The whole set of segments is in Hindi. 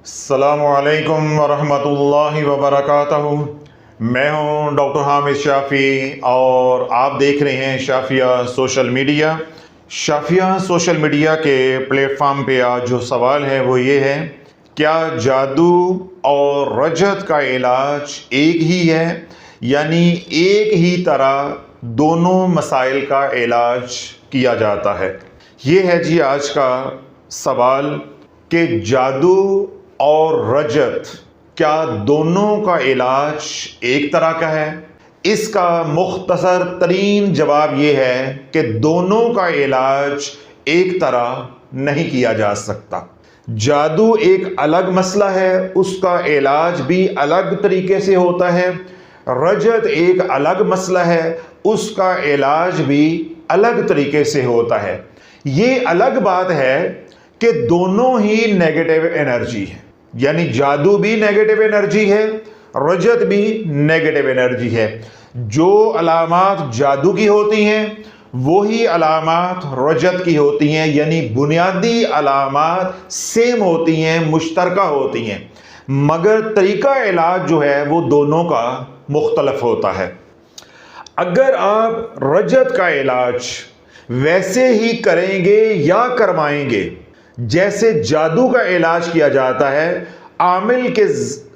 अस्सलामुअलैकुम वरहमतुल्लाहि वबरकातुहू। मैं हूं डॉक्टर हामिद शाफ़ी और आप देख रहे हैं Shafia social media. Shafia social media के प्लेटफॉर्म पे आज जो सवाल है वो ये है, क्या जादू और रजत का इलाज एक ही है, यानी एक ही तरह दोनों मसाइल का इलाज किया जाता है। ये है जी आज का सवाल कि जादू और रजत क्या दोनों का इलाज एक तरह का है। इसका मुख्तसर तरीन जवाब यह है कि दोनों का इलाज एक तरह नहीं किया जा सकता। जादू एक अलग मसला है, उसका इलाज भी अलग तरीके से होता है। रजत एक अलग मसला है, उसका इलाज भी अलग तरीके से होता है। ये अलग बात है कि दोनों ही नेगेटिव एनर्जी है, यानी जादू भी नेगेटिव एनर्जी है, रजत भी नेगेटिव एनर्जी है। जो अलामात जादू की होती हैं वही अलामात रजत की होती हैं, यानी बुनियादी अलामात सेम होती हैं, मुश्तरका होती हैं, मगर तरीका इलाज जो है वो दोनों का मुख्तलफ होता है। अगर आप रजत का इलाज वैसे ही करेंगे या करवाएंगे जैसे जादू का इलाज किया जाता है, आमिल के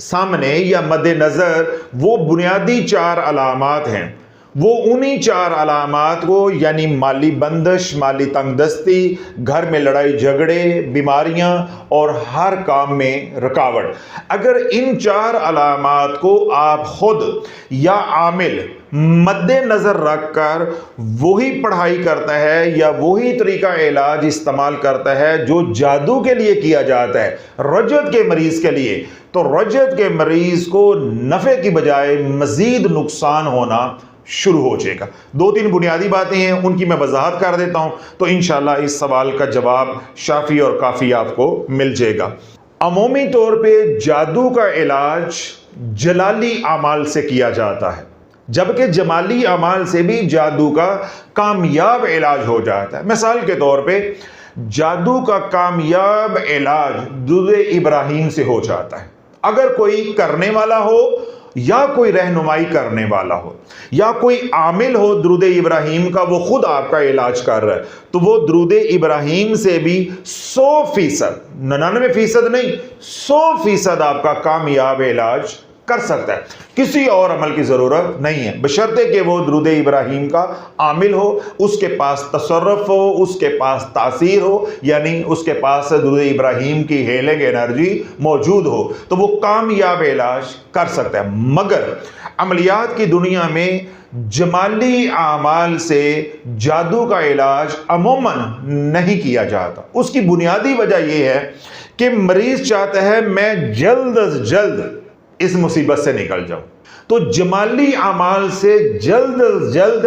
सामने या मद्देनज़र वो बुनियादी चार अलामात हैं, वो उन्हीं चार अलामात को, यानी माली बंदिश, माली तंगदस्ती, घर में लड़ाई झगड़े, बीमारियां और हर काम में रुकावट, अगर इन चार अलामात को आप खुद या आमिल मद्देनजर रखकर वही पढ़ाई करता है या वही तरीका इलाज इस्तेमाल करता है जो जादू के लिए किया जाता है रजत के मरीज के लिए, तो रजत के मरीज को नफे की बजाय मजीद नुकसान होना शुरू हो जाएगा। दो तीन बुनियादी बातें हैं, उनकी मैं वजाहत कर देता हूं, तो इंशाल्लाह इस सवाल का जवाब शाफी और काफी आपको मिल जाएगा। अमूमी तौर पे जादू का इलाज जलाली अमाल से किया जाता है, जबकि जमाली अमाल से भी जादू का कामयाब इलाज हो जाता है। मिसाल के तौर पे जादू का कामयाब इलाज दुरूद इब्राहिम से हो जाता है। अगर कोई करने वाला हो या कोई रहनुमाई करने वाला हो या कोई आमिल हो दुरूद इब्राहिम का, वो खुद आपका इलाज कर रहा है, तो वो दुरूद इब्राहिम से भी 100%, 99% नहीं, 100% आपका कामयाब इलाज कर सकता है। किसी और अमल की जरूरत नहीं है, बशर्ते कि वो दुरूद इब्राहिम का आमिल हो, उसके पास तसर्रुफ हो, उसके पास तासीर हो, यानी उसके पास दुरूद इब्राहिम की हेलिंग एनर्जी मौजूद हो, तो वो कामयाब इलाज कर सकता है। मगर अमलियात की दुनिया में जमाली आमाल से जादू का इलाज अमूमन नहीं किया जाता। उसकी बुनियादी वजह यह है कि मरीज चाहता है मैं जल्द अज जल्द इस मुसीबत से निकल जाऊं, तो जमाली अमाल से जल्द अज जल्द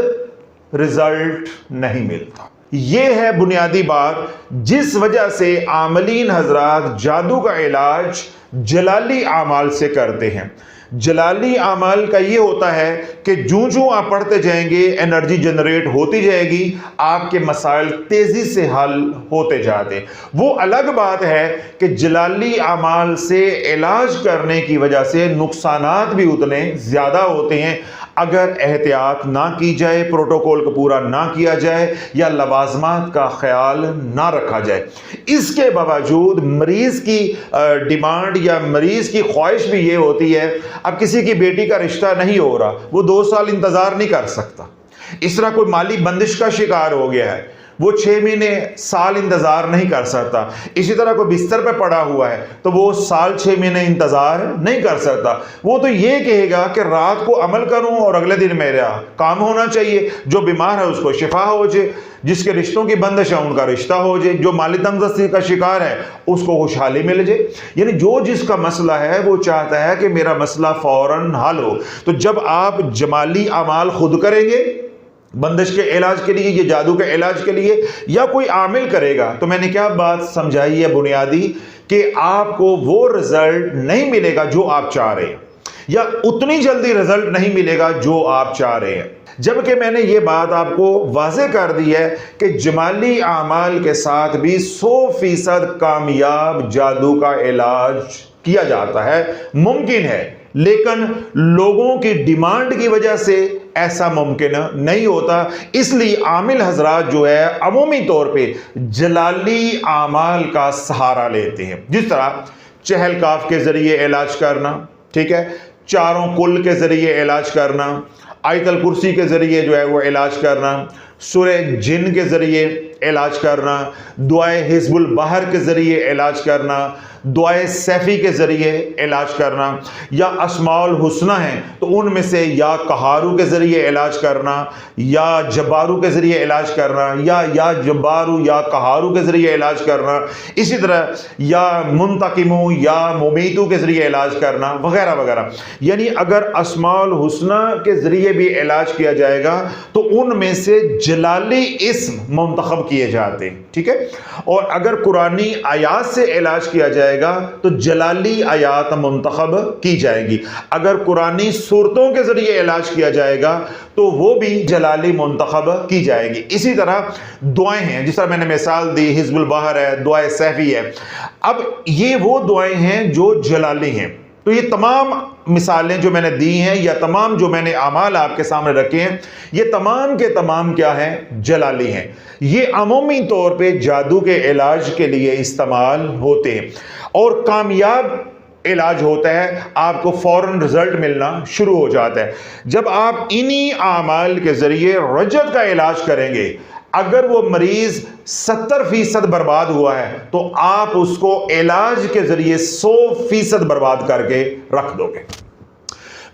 रिजल्ट नहीं मिलता। यह है बुनियादी बात जिस वजह से आमलीन हजरात जादू का इलाज जलाली अमाल से करते हैं। जलाली अमाल का ये होता है कि जूं आप पढ़ते जाएंगे एनर्जी जनरेट होती जाएगी, आपके मसाइल तेजी से हल होते जाते। वो अलग बात है कि जलाली अमाल से इलाज करने की वजह से नुकसानात भी उतने ज्यादा होते हैं अगर एहतियात ना की जाए, प्रोटोकॉल को पूरा ना किया जाए या लवाजमात का ख्याल ना रखा जाए। इसके बावजूद मरीज की डिमांड या मरीज की ख्वाहिश भी ये होती है, अब किसी की बेटी का रिश्ता नहीं हो रहा, वो 2 साल इंतजार नहीं कर सकता। इस तरह कोई माली बंदिश का शिकार हो गया है, वो 6 महीने साल इंतजार नहीं कर सकता। इसी तरह कोई बिस्तर पे पड़ा हुआ है तो वो साल 6 महीने इंतजार नहीं कर सकता। वो तो ये कहेगा कि रात को अमल करूं और अगले दिन मेरा काम होना चाहिए, जो बीमार है उसको शिफा हो जाए, जिसके रिश्तों की बंदिश है उनका रिश्ता हो जाए, जो माली तंगदस्ती का शिकार है उसको खुशहाली मिल जाए। यानी जो जिसका मसला है वो चाहता है कि मेरा मसला फौरन हल हो। तो जब आप जमाली अमाल खुद करेंगे बंदिश के इलाज के लिए, ये जादू के इलाज के लिए, या कोई आमिल करेगा, तो मैंने क्या बात समझाई है बुनियादी कि आपको वो रिजल्ट नहीं मिलेगा जो आप चाह रहे हैं। या उतनी जल्दी रिजल्ट नहीं मिलेगा जो आप चाह रहे हैं। जबकि मैंने ये बात आपको वाज़ेह कर दी है कि जमाली आमाल के साथ भी 100% कामयाब जादू का इलाज किया जाता है, मुमकिन है, लेकिन लोगों की डिमांड की वजह से ऐसा मुमकिन नहीं होता। इसलिए आमिल हजरात जो है अमूमी तौर पे जलाली आमाल का सहारा लेते हैं, जिस तरह चहल काफ के जरिए इलाज करना, ठीक है, चारों कुल के जरिए इलाज करना, आयतल कुर्सी के जरिए जो है वो इलाज करना, सूरह जिन के जरिए इलाज करना, दुआए हिज़्बुल बहर के जरिए इलाज करना, दुआए सैफ़ी के ज़रिए इलाज करना, या अस्माउल हुस्ना हैं तो उनमें से या कहारू के ज़रिए इलाज करना, या जब्बारू के ज़रिए इलाज करना, या जब्बारू या कहारू के ज़रिए इलाज करना, इसी तरह या मुंतकिमू या मुमीतू के ज़रिए इलाज करना, वगैरह वगैरह। यानी अगर अस्माउल हुस्ना के ज़रिए भी इलाज किया जाएगा तो उनमें से जलाली इस्म मुंतखब किए जाते हैं, ठीक है। और अगर कुरानी आयात से इलाज किया जाएगा तो जलाली आयात मुंतखब की जाएगी। अगर कुरानी सूरतों के जरिए इलाज किया जाएगा तो वो भी जलाली मुंतखब की जाएगी। इसी तरह दुआएं हैं, जिस तरह मैंने मिसाल दी, हिज़्बुल बहर है, दुआए सैफ़ी है। अब ये वो दुआएं हैं जो जलाली हैं। तो ये तमाम मिसालें जो मैंने दी हैं या तमाम जो मैंने आमाल आपके सामने रखे हैं, ये तमाम के तमाम क्या हैं? जलाली हैं। ये अमूमी तौर पे जादू के इलाज के लिए इस्तेमाल होते हैं और कामयाब इलाज होता है, आपको फौरन रिजल्ट मिलना शुरू हो जाता है। जब आप इन्हीं आमाल के जरिए रजत का इलाज करेंगे, अगर वो मरीज 70% बर्बाद हुआ है तो आप उसको इलाज के जरिए 100% बर्बाद करके रख दोगे।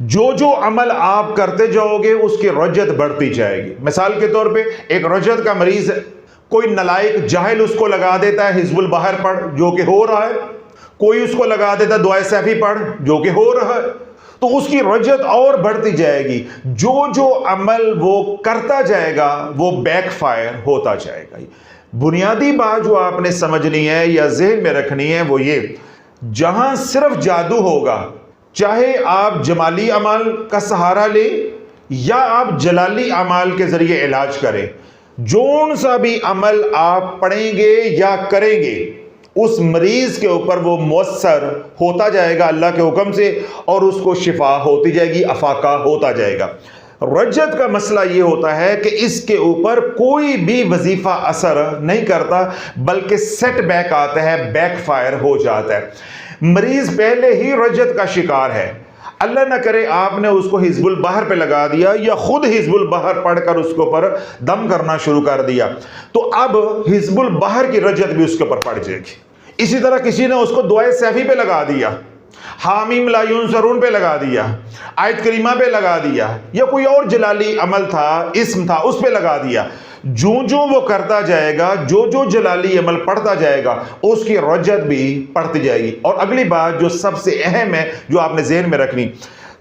जो जो अमल आप करते जाओगे उसकी रजत बढ़ती जाएगी। मिसाल के तौर पे एक रजत का मरीज, कोई नलायक जाहिल उसको लगा देता है हिज़्बुल बहर पढ़, जो कि हो रहा है, कोई उसको लगा देता है दुआए सैफ़ी पढ़, जो कि हो रहा है, तो उसकी रजत और बढ़ती जाएगी। जो जो अमल वो करता जाएगा वो बैकफायर होता जाएगा। बुनियादी बात जो आपने समझनी है या ज़हन में रखनी है वो ये, जहां सिर्फ जादू होगा, चाहे आप जमाली अमाल का सहारा ले या आप जलाली अमाल के जरिए इलाज करें, जोन सा भी अमल आप पढ़ेंगे या करेंगे उस मरीज के ऊपर वो मुअस्सर होता जाएगा अल्लाह के हुक्म से, और उसको शिफा होती जाएगी, अफाका होता जाएगा। रजत का मसला ये होता है कि इसके ऊपर कोई भी वजीफा असर नहीं करता, बल्कि सेटबैक आता है, बैकफायर हो जाता है। मरीज पहले ही रजत का शिकार है, अल्लाह ना करे आपने उसको हिज़्बुल बहर पे लगा दिया या खुद हिज़्बुल बहर पढ़कर उसके ऊपर दम करना शुरू कर दिया, तो अब हिज़्बुल बहर की रजत भी उसके ऊपर पड़ जाएगी। इसी तरह किसी ने उसको दुआए सैफ़ी पे लगा दिया, हामीम ला युनसरून पे लगा दिया, आयत करीमा पे लगा दिया, या कोई और जलाली अमल था, इस्म था, उस पे लगा दिया। जो जो वो करता जाएगा, जो जो जलाली अमल पढ़ता जाएगा, उसकी रजत भी पढ़ती जाएगी। और अगली बात जो सबसे अहम है, जो आपने ज़हन में रखनी,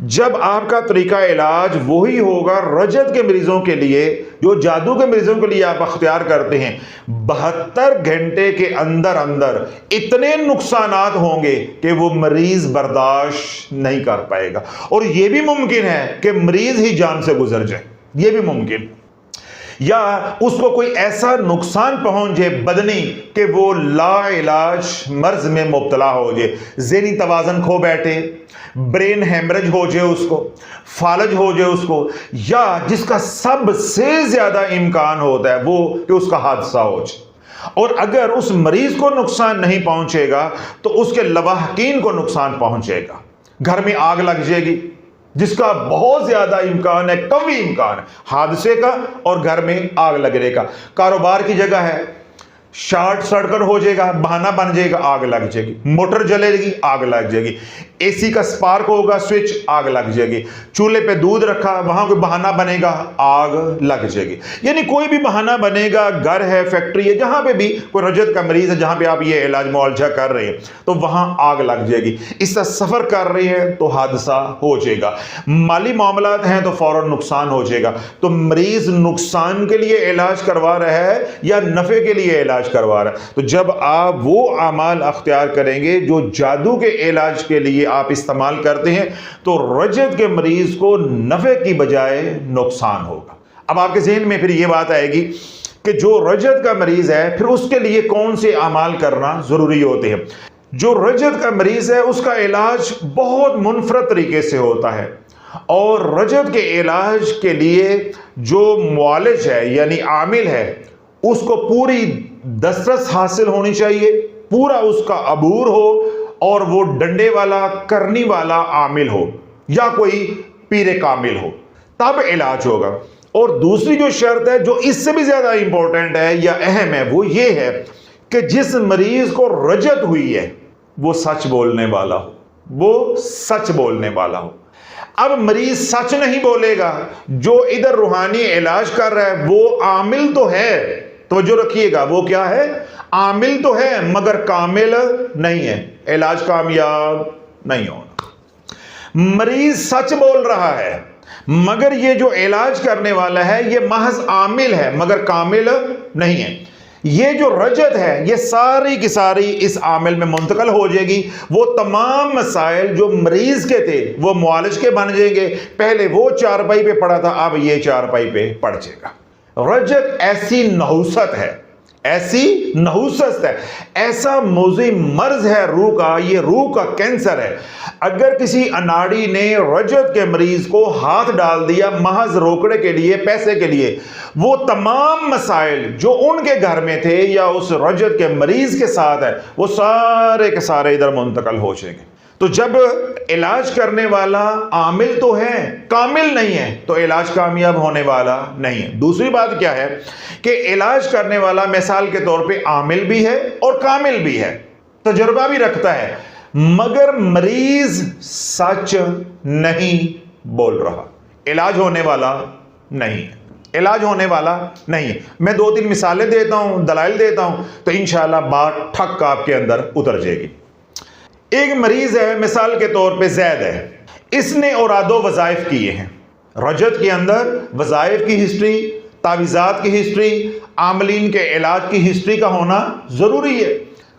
जब आपका तरीका इलाज वही होगा रजत के मरीजों के लिए जो जादू के मरीजों के लिए आप अख्तियार करते हैं, 72 घंटे के अंदर अंदर इतने नुकसानात होंगे कि वो मरीज बर्दाश्त नहीं कर पाएगा। और यह भी मुमकिन है कि मरीज ही जान से गुजर जाए, यह भी मुमकिन, या उसको कोई ऐसा नुकसान पहुंच जाए बदनी कि वो ला इलाज मर्ज में मुब्तला हो जाए, ज़हनी तवाज़न खो बैठे, ब्रेन हेमरेज हो जाए उसको, फालज हो जाए उसको, या जिसका सबसे ज्यादा इम्कान होता है वो कि उसका हादसा हो जाए। और अगर उस मरीज को नुकसान नहीं पहुंचेगा तो उसके लवाहकीन को नुकसान पहुंचेगा। घर में आग लग जाएगी जिसका बहुत ज्यादा इम्कान है, कभी इम्कान है हादसे का और घर में आग लगने का। कारोबार की जगह है, शॉर्ट सर्किट हो जाएगा, बहाना बन जाएगा, आग लग जाएगी, मोटर जलेगी, आग लग जाएगी, एसी का स्पार्क होगा, स्विच, आग लग जाएगी, चूल्हे पे दूध रखा, वहां कोई बहाना बनेगा, आग लग जाएगी। यानी कोई भी बहाना बनेगा, घर है, फैक्ट्री है, जहां पे भी कोई रजत का मरीज है, जहां पे आप ये इलाज मुआलजा कर रहे हैं तो वहां आग लग जाएगी। इससे सफर कर रहे हैं तो हादसा हो जाएगा, माली मामलात हैं तो फौरन नुकसान हो जाएगा। तो मरीज नुकसान के लिए इलाज करवा रहा है या नफे के लिए इलाज इलाज करवा रहा है। तो जब आप वो अमाल अख्तियार करेंगे जो जादू के इलाज के लिए आप इस्तेमाल करते हैं, तो रजत के मरीज को नफ़े की बजाय नुकसान होगा। अब आपके जहन में फिर ये बात आएगी कि जो रजत का मरीज है फिर उसके लिए कौन से अमाल करना ज़रूरी होते हैं। जो रजत का मरीज है उसका इलाज बहुत मुनफरद तरीके से होता है, और रजत के इलाज के लिए जो मुआलिज है यानी आमिल है उसको पूरी दस्तरस हासिल होनी चाहिए, पूरा उसका अबूर हो, और वो डंडे वाला करनी वाला आमिल हो या कोई पीरे कामिल हो, तब इलाज होगा। और दूसरी जो शर्त है जो इससे भी ज्यादा इंपॉर्टेंट है या अहम है वो ये है कि जिस मरीज को रजत हुई है वो सच बोलने वाला हो, वो सच बोलने वाला हो। अब मरीज सच नहीं बोलेगा, जो इधर रूहानी इलाज कर रहा है वो आमिल तो है, तवज्जो रखिएगा, वो क्या है, आमिल तो है मगर कामिल नहीं है, इलाज कामयाब नहीं होना। मरीज सच बोल रहा है मगर ये जो इलाज करने वाला है ये महज आमिल है मगर कामिल नहीं है। ये जो रजत है ये सारी की सारी इस आमिल में मुंतकल हो जाएगी। वो तमाम मसाइल जो मरीज के थे वो मुआलिज के बन जाएंगे। पहले वो चारपाई पे पड़ा था, अब ये चारपाई पे पड़ जाएगा। रजत ऐसी नहुसत है, ऐसी नहुसत है, ऐसा मोज़ी मर्ज है रूह का, ये रूह का कैंसर है। अगर किसी अनाड़ी ने रजत के मरीज को हाथ डाल दिया महज रोकड़े के लिए, पैसे के लिए, वो तमाम मसाइल जो उनके घर में थे या उस रजत के मरीज के साथ है वो सारे के सारे इधर मुंतकल हो जाएंगे। तो जब इलाज करने वाला आमिल तो है, कामिल नहीं है, तो इलाज कामयाब होने वाला नहीं है। दूसरी बात क्या है कि इलाज करने वाला मिसाल के तौर पे आमिल भी है और कामिल भी है, तजुर्बा भी रखता है, मगर मरीज सच नहीं बोल रहा, इलाज होने वाला नहीं है, इलाज होने वाला नहीं है। मैं 2-3 मिसालें देता हूं, दलाइल देता हूं, तो इंशाअल्लाह बात ठक आपके अंदर उतर जाएगी। एक मरीज है, मिसाल के तौर पे जैद है, इसने औरादो वज़ाइफ किए हैं। रजत के अंदर वज़ाइफ की हिस्ट्री, तावीज़ात की हिस्ट्री, आमलीन के इलाज की हिस्ट्री का होना ज़रूरी है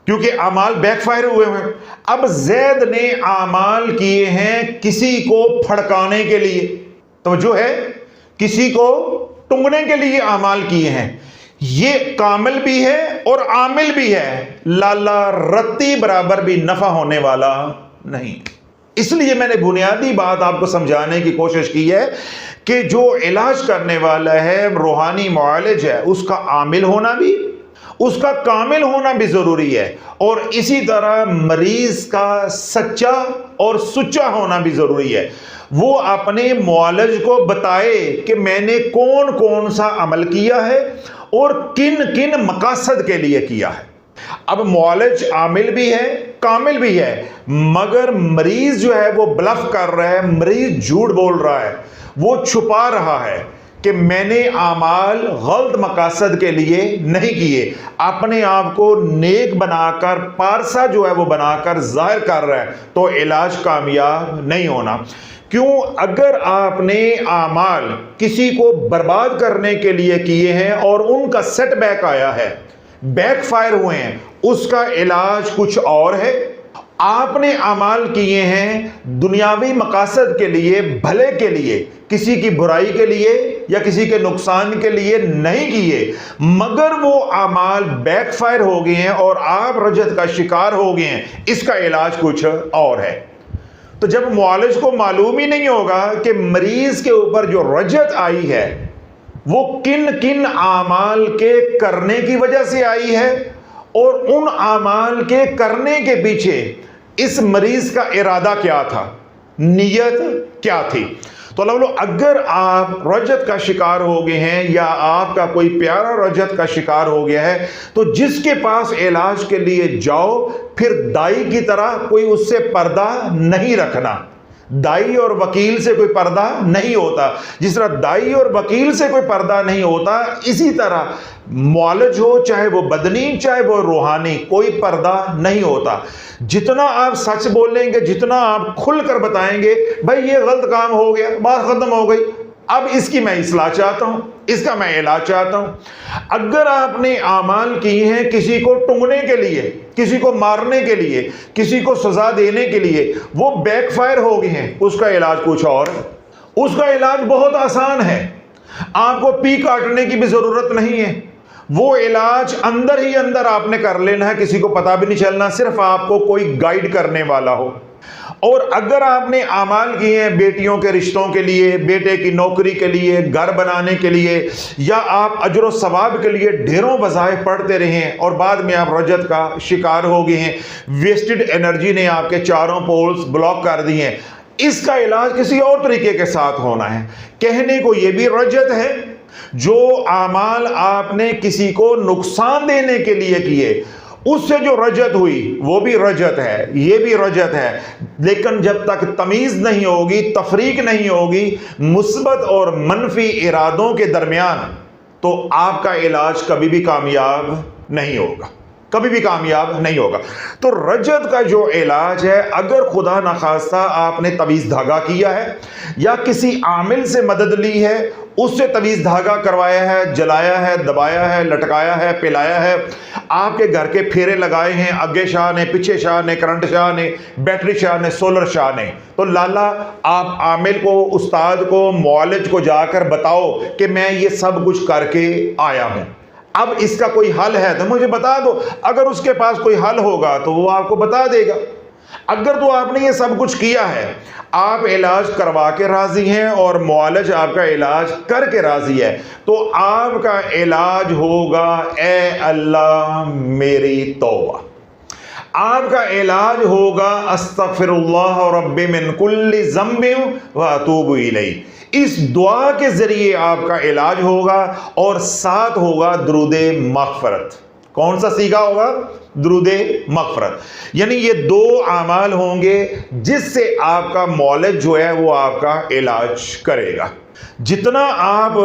क्योंकि अमाल बैकफायर हुए हैं। अब जैद ने अमाल किए हैं किसी को फड़काने के लिए, तो जो है किसी को टुंगने के लिए अमाल किए हैं। ये कामिल भी है और आमिल भी है, लाला रत्ती बराबर भी नफा होने वाला नहीं। इसलिए मैंने बुनियादी बात आपको समझाने की कोशिश की है कि जो इलाज करने वाला है, रूहानी मुआलिज है, उसका आमिल होना भी, उसका कामिल होना भी जरूरी है, और इसी तरह मरीज का सच्चा और सुच्चा होना भी जरूरी है। वो अपने मुआलिज को बताए कि मैंने कौन कौन सा अमल किया है और किन किन मकासद के लिए किया है। अब मुआलिज आमिल भी है, कामिल भी है, मगर मरीज जो है वो ब्लफ कर रहा है, मरीज झूठ बोल रहा है, वो छुपा रहा है कि मैंने आमाल गलत मकासद के लिए नहीं किए, अपने आप को नेक बनाकर, पारसा जो है वो बनाकर जाहिर कर रहा है, तो इलाज कामयाब नहीं होना। क्यों? अगर आपने आमाल किसी को बर्बाद करने के लिए किए हैं और उनका सेटबैक आया है, बैकफायर हुए हैं, उसका इलाज कुछ और है। आपने अमाल किए हैं दुनियावी मकासद के लिए, भले के लिए, किसी की बुराई के लिए या किसी के नुकसान के लिए नहीं किए, मगर वो अमाल बैकफायर हो गए हैं और आप रजत का शिकार हो गए हैं, इसका इलाज कुछ और है। तो जब मुआलिज को मालूम ही नहीं होगा कि मरीज के ऊपर जो रजत आई है वो किन किन आमाल के करने की वजह से आई है और उन आमाल के करने के पीछे इस मरीज का इरादा क्या था, नीयत क्या थी। तो अगर आप रजत का शिकार हो गए हैं या आपका कोई प्यारा रजत का शिकार हो गया है, तो जिसके पास इलाज के लिए जाओ, फिर दाई की तरह कोई उससे पर्दा नहीं रखना। दाई और वकील से कोई पर्दा नहीं होता। जिस तरह दाई और वकील से कोई पर्दा नहीं होता, इसी तरह मुआलिज हो, चाहे वो बदनी चाहे वो रूहानी, कोई पर्दा नहीं होता। जितना आप सच बोलेंगे, जितना आप खुलकर बताएंगे, भाई ये गलत काम हो गया, बात खत्म हो गई, अब इसकी मैं इस्लाह चाहता हूं, इसका मैं इलाज चाहता हूं। अगर आपने आमाल किए हैं किसी को टूंगने के लिए, किसी को मारने के लिए, किसी को सजा देने के लिए, वो बैकफायर हो गए हैं, उसका इलाज कुछ और है। उसका इलाज बहुत आसान है, आपको पी काटने की भी जरूरत नहीं है। वो इलाज अंदर ही अंदर आपने कर लेना है, किसी को पता भी नहीं चलना, सिर्फ आपको कोई गाइड करने वाला हो। और अगर आपने आमाल किए हैं बेटियों के रिश्तों के लिए, बेटे की नौकरी के लिए, घर बनाने के लिए, या आप अजर सवाब के लिए ढेरों वज़ाइफ पढ़ते रहे हैं और बाद में आप रजत का शिकार हो गए हैं, वेस्टेड एनर्जी ने आपके चारों पोल्स ब्लॉक कर दिए हैं, इसका इलाज किसी और तरीके के साथ होना है। कहने को यह भी रजत है, जो आमाल आपने किसी को नुकसान देने के लिए किए उससे जो रजत हुई वो भी रजत है, ये भी रजत है। लेकिन जब तक तमीज नहीं होगी, तफरीक नहीं होगी मुस्बत और मनफी इरादों के दरमियान, तो आपका इलाज कभी भी कामयाब नहीं होगा, कभी भी कामयाब नहीं होगा। तो रजत का जो इलाज है, अगर खुदा न खास्ता आपने तवीज़ धागा किया है या किसी आमिल से मदद ली है, उससे तवीज़ धागा करवाया है, जलाया है, दबाया है, लटकाया है, पिलाया है, आपके घर के फेरे लगाए हैं, आगे शाह ने, पीछे शाह ने, करंट शाह ने, बैटरी शाह ने, सोलर शाह ने, तो लाला आप आमिल को, उस्ताद को, मौलिज को जाकर बताओ कि मैं ये सब कुछ करके आया हूं, अब इसका कोई हल है तो मुझे बता दो। अगर उसके पास कोई हल होगा तो वो आपको बता देगा। अगर तो आपने ये सब कुछ किया है, आप इलाज करवा के राजी हैं और मुआलिज आपका इलाज करके राजी है, तो आपका इलाज होगा ए अल्लाह मेरी तौबा। आपका इलाज होगा अस्तगफिरुल्लाह रब्बी मिन कुल्ली ज़म्बिन व अतूबु इलैह। इस दुआ के जरिए आपका इलाज होगा और साथ होगा दुरूदे मग़फ़िरत। कौन सा सीगा होगा? दुरूदे मग़फ़िरत। यानी ये दो आमाल होंगे जिससे आपका मौलिद जो है वो आपका इलाज करेगा। जितना आप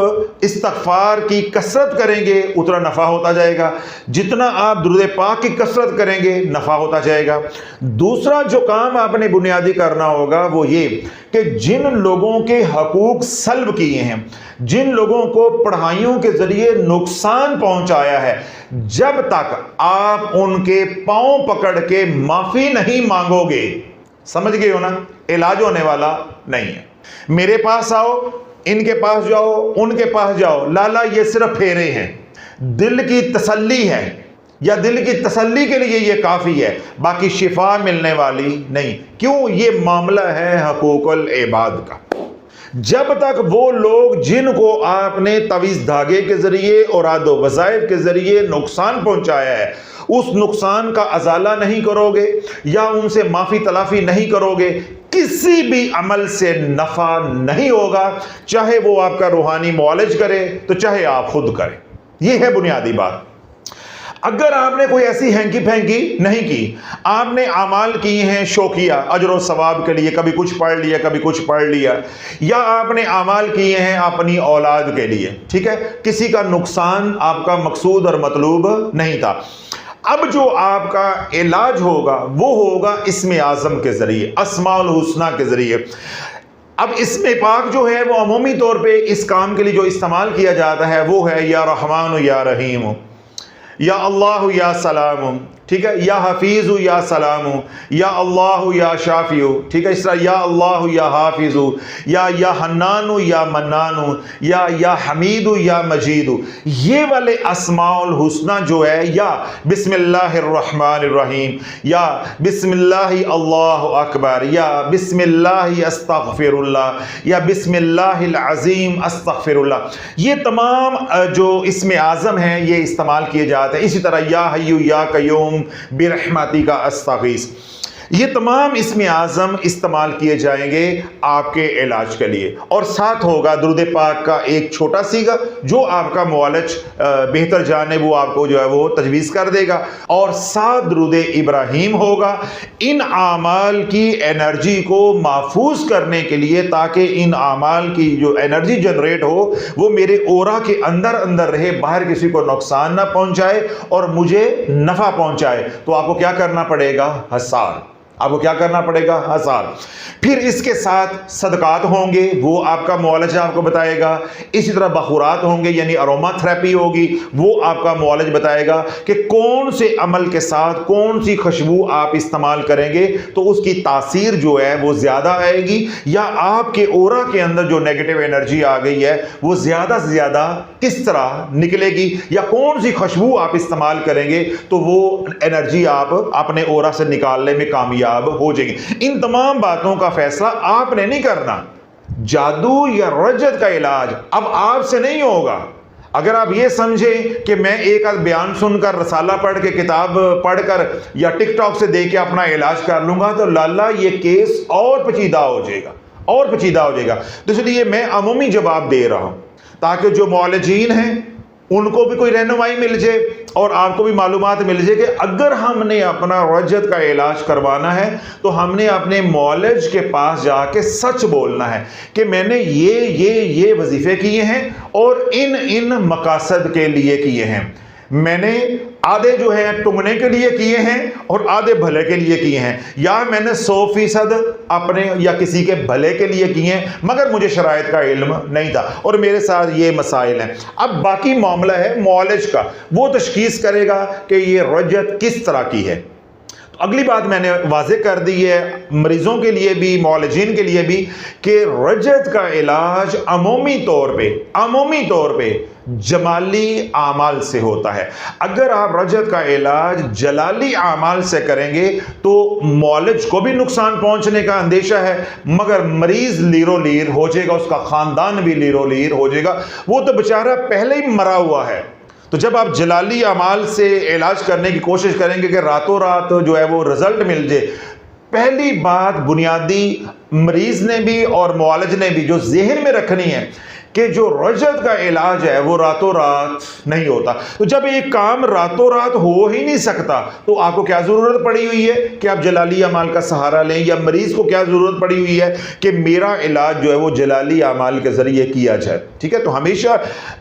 इस्तग़फ़ार की कसरत करेंगे उतना नफ़ा होता जाएगा, जितना आप दुरूद पाक की कसरत करेंगे नफ़ा होता जाएगा। दूसरा जो काम आपने बुनियादी करना होगा वो ये कि जिन लोगों के हकूक़ सल्ब किए हैं, जिन लोगों को पढ़ाइयों के ज़रिए नुकसान पहुंचाया है, जब तक आप उनके पाँव पकड़ के माफ़ी नहीं मांगोगे, समझ गए हो ना, इलाज होने वाला नहीं है। मेरे पास आओ, इनके पास जाओ, उनके पास जाओ, लाला ये सिर्फ फेरे हैं, दिल की तसल्ली है या दिल की तसल्ली के लिए ये काफ़ी है, बाकी शिफा मिलने वाली नहीं। क्यों? ये मामला है हकूकुल इबाद का। जब तक वो लोग जिनको आपने तवीज़ धागे के ज़रिए और आदो वज़ाइफ के ज़रिए नुकसान पहुंचाया है, उस नुकसान का अजाला नहीं करोगे या उनसे माफ़ी तलाफ़ी नहीं करोगे, किसी भी अमल से नफ़ा नहीं होगा, चाहे वो आपका रूहानी मौलिज करे तो चाहे आप खुद करें। यह है बुनियादी बात। अगर आपने कोई ऐसी हैंकी फैंकी नहीं की, आपने आमाल किए हैं शौकिया अजर और सवाब के लिए, कभी कुछ पढ़ लिया, कभी कुछ पढ़ लिया, या आपने आमाल किए हैं अपनी औलाद के लिए, ठीक है, किसी का नुकसान आपका मकसूद और मतलूब नहीं था। अब जो आपका इलाज होगा वो होगा इस्मे आज़म के ज़रिए, अस्माउल हुस्ना के ज़रिए। अब इस्मे पाक जो है वो अमूमी तौर पे इस काम के लिए जो इस्तेमाल किया जाता है वो है या रहमान या रहीम, या अल्लाह या सलाम, ठीक है, या हफीज़ या सलाम, या अल्लाह या शाफियु, ठीक है, इस तरह या अल्लाह या हाफिज़ु, या हन्नानु या मन्नानु, या हमीदु या मजीदु, ये वाले अस्माउल हुस्ना जो है, या बिस्मिल्लाहिर्रहमानिर्रहीम, या बिस्मिल्लाहि अल्लाहु अकबर, या बिस्मिल्लाहि अस्तगफिरुल्लाह, या बिस्मिल्लाहिल अज़ीम अस्तगफिरुल्लाह, ये तमाम जो इसमें आज़म हैं ये इस्तेमाल किए जाते हैं। इसी तरह या हय्यु या कय्यूम बिरहमती का अस्तगीस, ये तमाम इसमें आज़म इस्तेमाल किए जाएंगे आपके इलाज के लिए। और साथ होगा दुरूद पाक का एक छोटा सीगा जो आपका मुआलिज बेहतर जाने वो आपको जो है वो तजवीज़ कर देगा, और साथ दुरूद इब्राहीम होगा इन आमाल की एनर्जी को महफूज करने के लिए, ताकि इन आमाल की जो एनर्जी जनरेट हो वो मेरे ओरा के अंदर अंदर रहे, बाहर किसी को नुकसान ना पहुंचाए और मुझे नफ़ा पहुंचाए। तो आपको क्या करना पड़ेगा? हसार, आपको क्या करना पड़ेगा? 1000। फिर इसके साथ सदकात होंगे, वो आपका मुआलज आपको बताएगा। इसी तरह बखुरात होंगे, यानी अरोमा थेरेपी होगी, वो आपका मुआलज बताएगा कि कौन से अमल के साथ कौन सी खुशबू आप इस्तेमाल करेंगे तो उसकी तासीर जो है वो ज़्यादा आएगी, या आपके ओरा के अंदर जो नेगेटिव एनर्जी आ गई है वो ज़्यादा से ज़्यादा किस तरह निकलेगी, या कौन सी खुशबू आप इस्तेमाल करेंगे तो वो एनर्जी आप अपने ओरा से निकालने में कामयाब हो जाएगी। इन तमाम बातों का फैसला आपने नहीं करना। जादू या रजत का इलाज अब आपसे नहीं होगा। अगर आप ये समझें कि मैं एक आध बयान सुनकर, रसाला पढ़ के, किताब पढ़कर या टिकटॉक से देख के अपना इलाज कर लूंगा, तो लाला ये केस और पेचीदा हो जाएगा, और पेचीदा हो जाएगा। तो इसलिए मैं अमूमी जवाब दे रहा हूं ताकि जो मौलजीन हैं उनको भी कोई रहनुमाई मिल जाए और आपको भी मालूमात मिल जाए कि अगर हमने अपना रजत का इलाज करवाना है तो हमने अपने मौलज के पास जाके सच बोलना है कि मैंने ये वजीफे किए हैं और इन मकासद के लिए किए हैं। मैंने आधे जो है टुंगने के लिए किए हैं और आधे भले के लिए किए हैं, या मैंने 100% अपने या किसी के भले के लिए किए हैं, मगर मुझे शरायत का इल्म नहीं था और मेरे साथ ये मसाइल हैं। अब बाकी मामला है मौलज का, वो तशखीस करेगा कि ये रजत किस तरह की है। तो अगली बात मैंने वाज़ेह कर दी है मरीजों के लिए भी, मौलजीन के लिए भी, कि रजत का इलाज अमूमी तौर पे जमाली आमाल से होता है। अगर आप रजत का इलाज जलाली आमाल से करेंगे तो मौलज को भी नुकसान पहुंचने का अंदेशा है, मगर मरीज लीरो लीर हो जाएगा, उसका खानदान भी लीरो लीर हो जाएगा, वो तो बेचारा पहले ही मरा हुआ है। तो जब आप जलाली अमाल से इलाज करने की कोशिश करेंगे कि रातों रात जो है वो रिजल्ट मिल जाए, पहली बात बुनियादी मरीज ने भी और मुआलज ने भी जो जहन में रखनी है कि जो रजत का इलाज है वो रातों रात नहीं होता। तो जब एक काम रातों रात हो ही नहीं सकता तो आपको क्या जरूरत पड़ी हुई है कि आप जलाली अमाल का सहारा लें, या मरीज को क्या जरूरत पड़ी हुई है कि मेरा इलाज जो है वो जलाली अमाल के जरिए किया जाए। ठीक है, तो हमेशा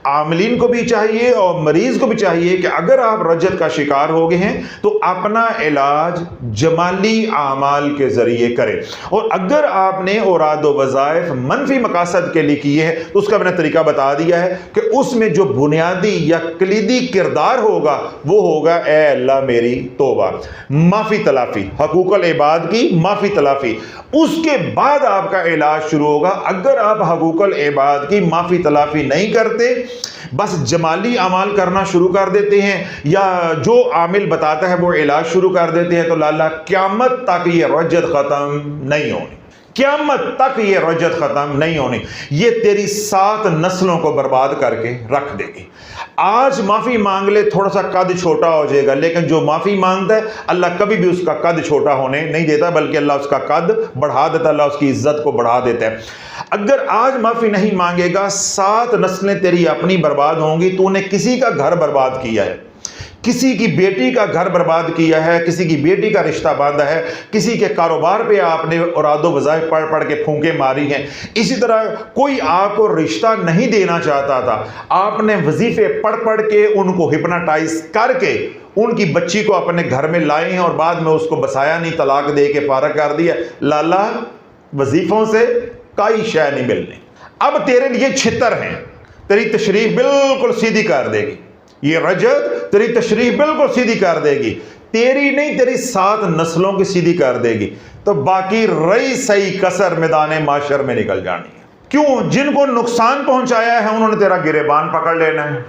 आमलीन को भी चाहिए और मरीज को भी चाहिए कि अगर आप रजत का शिकार हो गए हैं तो अपना इलाज जमाली अमाल के जरिए करें, और अगर आपने औराद व वज़ाइफ मनफी मकासद के लिए किए हैं तो उसका मैंने तरीका बता दिया है कि उसमें जो बुनियादी या कलीदी किरदार होगा वो होगा, ए अल्लाह मेरी तौबा, माफी तलाफी, हकूकल इबाद की माफी तलाफी। उसके बाद आपका इलाज शुरू होगा। अगर आप हकूकल इबाद की माफी तलाफी नहीं करते, बस जमाली अमाल करना शुरू कर देते हैं या जो आमिल बताता है वो इलाज शुरू कर देते हैं, तो लाला क़यामत तक ये रजत खत्म नहीं होनी, क़यामत तक ये रजत खत्म नहीं होनी। ये तेरी 7 नस्लों को बर्बाद करके रख देगी। आज माफी मांग ले, थोड़ा सा कद छोटा हो जाएगा, लेकिन जो माफी मांगता है अल्लाह कभी भी उसका कद छोटा होने नहीं देता, बल्कि अल्लाह उसका कद बढ़ा देता, अल्लाह उसकी इज्जत को बढ़ा देता है। अगर आज माफी नहीं मांगेगा, 7 नस्लें तेरी अपनी बर्बाद होंगी। तूने किसी का घर बर्बाद किया है, किसी की बेटी का घर बर्बाद किया है, किसी की बेटी का रिश्ता बांधा है, किसी के कारोबार पे आपने औरादो वज़ाइफ पढ़ पढ़ के फूंके मारी हैं। इसी तरह कोई आपको रिश्ता नहीं देना चाहता था, आपने वजीफे पढ़ पढ़ के उनको हिप्नोटाइज करके उनकी बच्ची को अपने घर में लाए हैं और बाद में उसको बसाया नहीं, तलाक दे के फारग कर दिया। लाला वजीफों से कोई शय नहीं मिलनी। अब तेरे लिए छितर हैं, तेरी तशरीफ बिल्कुल सीधी कर देगी, ये रजत तेरी तशरीफ बिल्कुल सीधी कर देगी, तेरी नहीं तेरी 7 नस्लों की सीधी कर देगी। तो बाकी रही सही कसर मैदान माशर में निकल जानी है। क्यों? जिनको नुकसान पहुंचाया है उन्होंने तेरा गिरेबान पकड़ लेना है,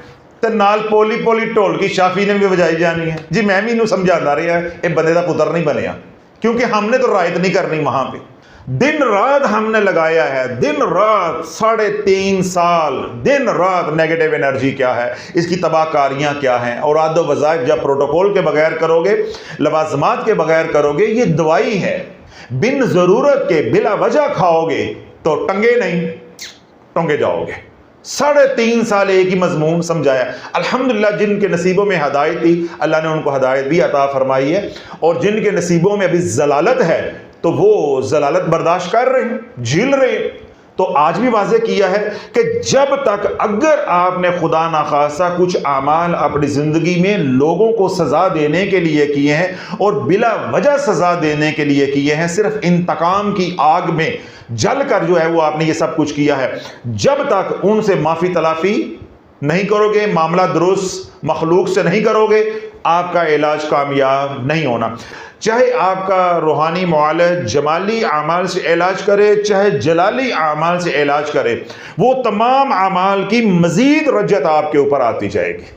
तो नाल पोली पोली ढोल की शाफी ने भी बजाई जानी है। जी मैं भी इन्हू समझाता रहा है, ये बंदे का पुत्र नहीं बनया, क्योंकि हमने तो रायत नहीं करनी वहां पे। दिन रात हमने लगाया है, दिन रात 3.5 साल, दिन रात नेगेटिव एनर्जी क्या है, इसकी तबाहकारियां क्या हैं, और आदो वज़ाइफ जब प्रोटोकॉल के बगैर करोगे, लवाजमात के बगैर करोगे, ये दवाई है। बिन जरूरत के बिला वजह खाओगे तो टंगे नहीं, टंगे जाओगे। 3.5 साल एक ही मजमून समझाया। अल्हम्दुलिल्लाह जिनके नसीबों में हदायत थी अल्लाह ने उनको हदायत भी अता फरमाई है, और जिनके नसीबों में अभी जलालत है तो वो जलालत बर्दाश्त कर रहे हैं, झील रहे हैं। तो आज भी वाज़ेह किया है कि जब तक अगर आपने खुदा ना खासा कुछ आमाल अपनी ज़िंदगी में लोगों को सज़ा देने के लिए किए हैं और बिला वजह सज़ा देने के लिए किए हैं, सिर्फ इंतकाम की आग में जल कर जो है वो आपने ये सब कुछ किया है, जब तक उनसे माफ़ी तलाफ़ी नहीं करोगे, मामला दुरुस्त मखलूक से नहीं करोगे, आपका इलाज कामयाब नहीं होना। चाहे आपका रूहानी मुआलिज जमाली आमाल से इलाज करे, चाहे जलाली आमाल से इलाज करे, वो तमाम आमाल की मज़ीद रजत आपके ऊपर आती जाएगी,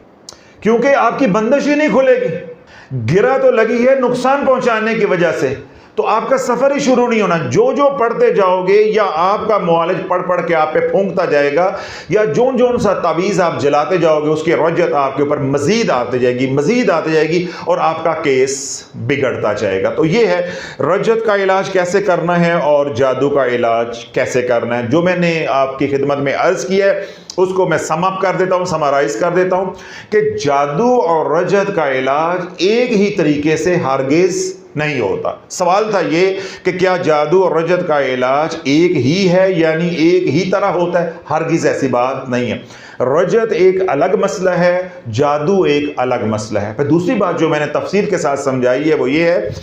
क्योंकि आपकी बंदिश ही नहीं खुलेगी। गिरा तो लगी है नुकसान पहुंचाने की वजह से, तो आपका सफ़र ही शुरू नहीं होना। जो जो पढ़ते जाओगे या आपका मुआलिज पढ़ पढ़ के आप पे फूंकता जाएगा, या जोन जोन सा तावीज़ आप जलाते जाओगे, उसकी रजत आपके ऊपर मज़ीद आती जाएगी, मज़ीद आती जाएगी, और आपका केस बिगड़ता जाएगा। तो ये है रजत का इलाज कैसे करना है और जादू का इलाज कैसे करना है। जो मैंने आपकी खिदमत में अर्ज़ किया है उसको मैं समअप कर देता हूँ, समराइज़ कर देता हूँ कि जादू और रजत का इलाज एक ही तरीके से हरगिज़ नहीं होता। सवाल था ये कि क्या जादू और रजत का इलाज एक ही है, यानी एक ही तरह होता है? हरगिज़ ऐसी बात नहीं है। रजत एक अलग मसला है, जादू एक अलग मसला है। फिर दूसरी बात जो मैंने तफसील के साथ समझाई है वो ये है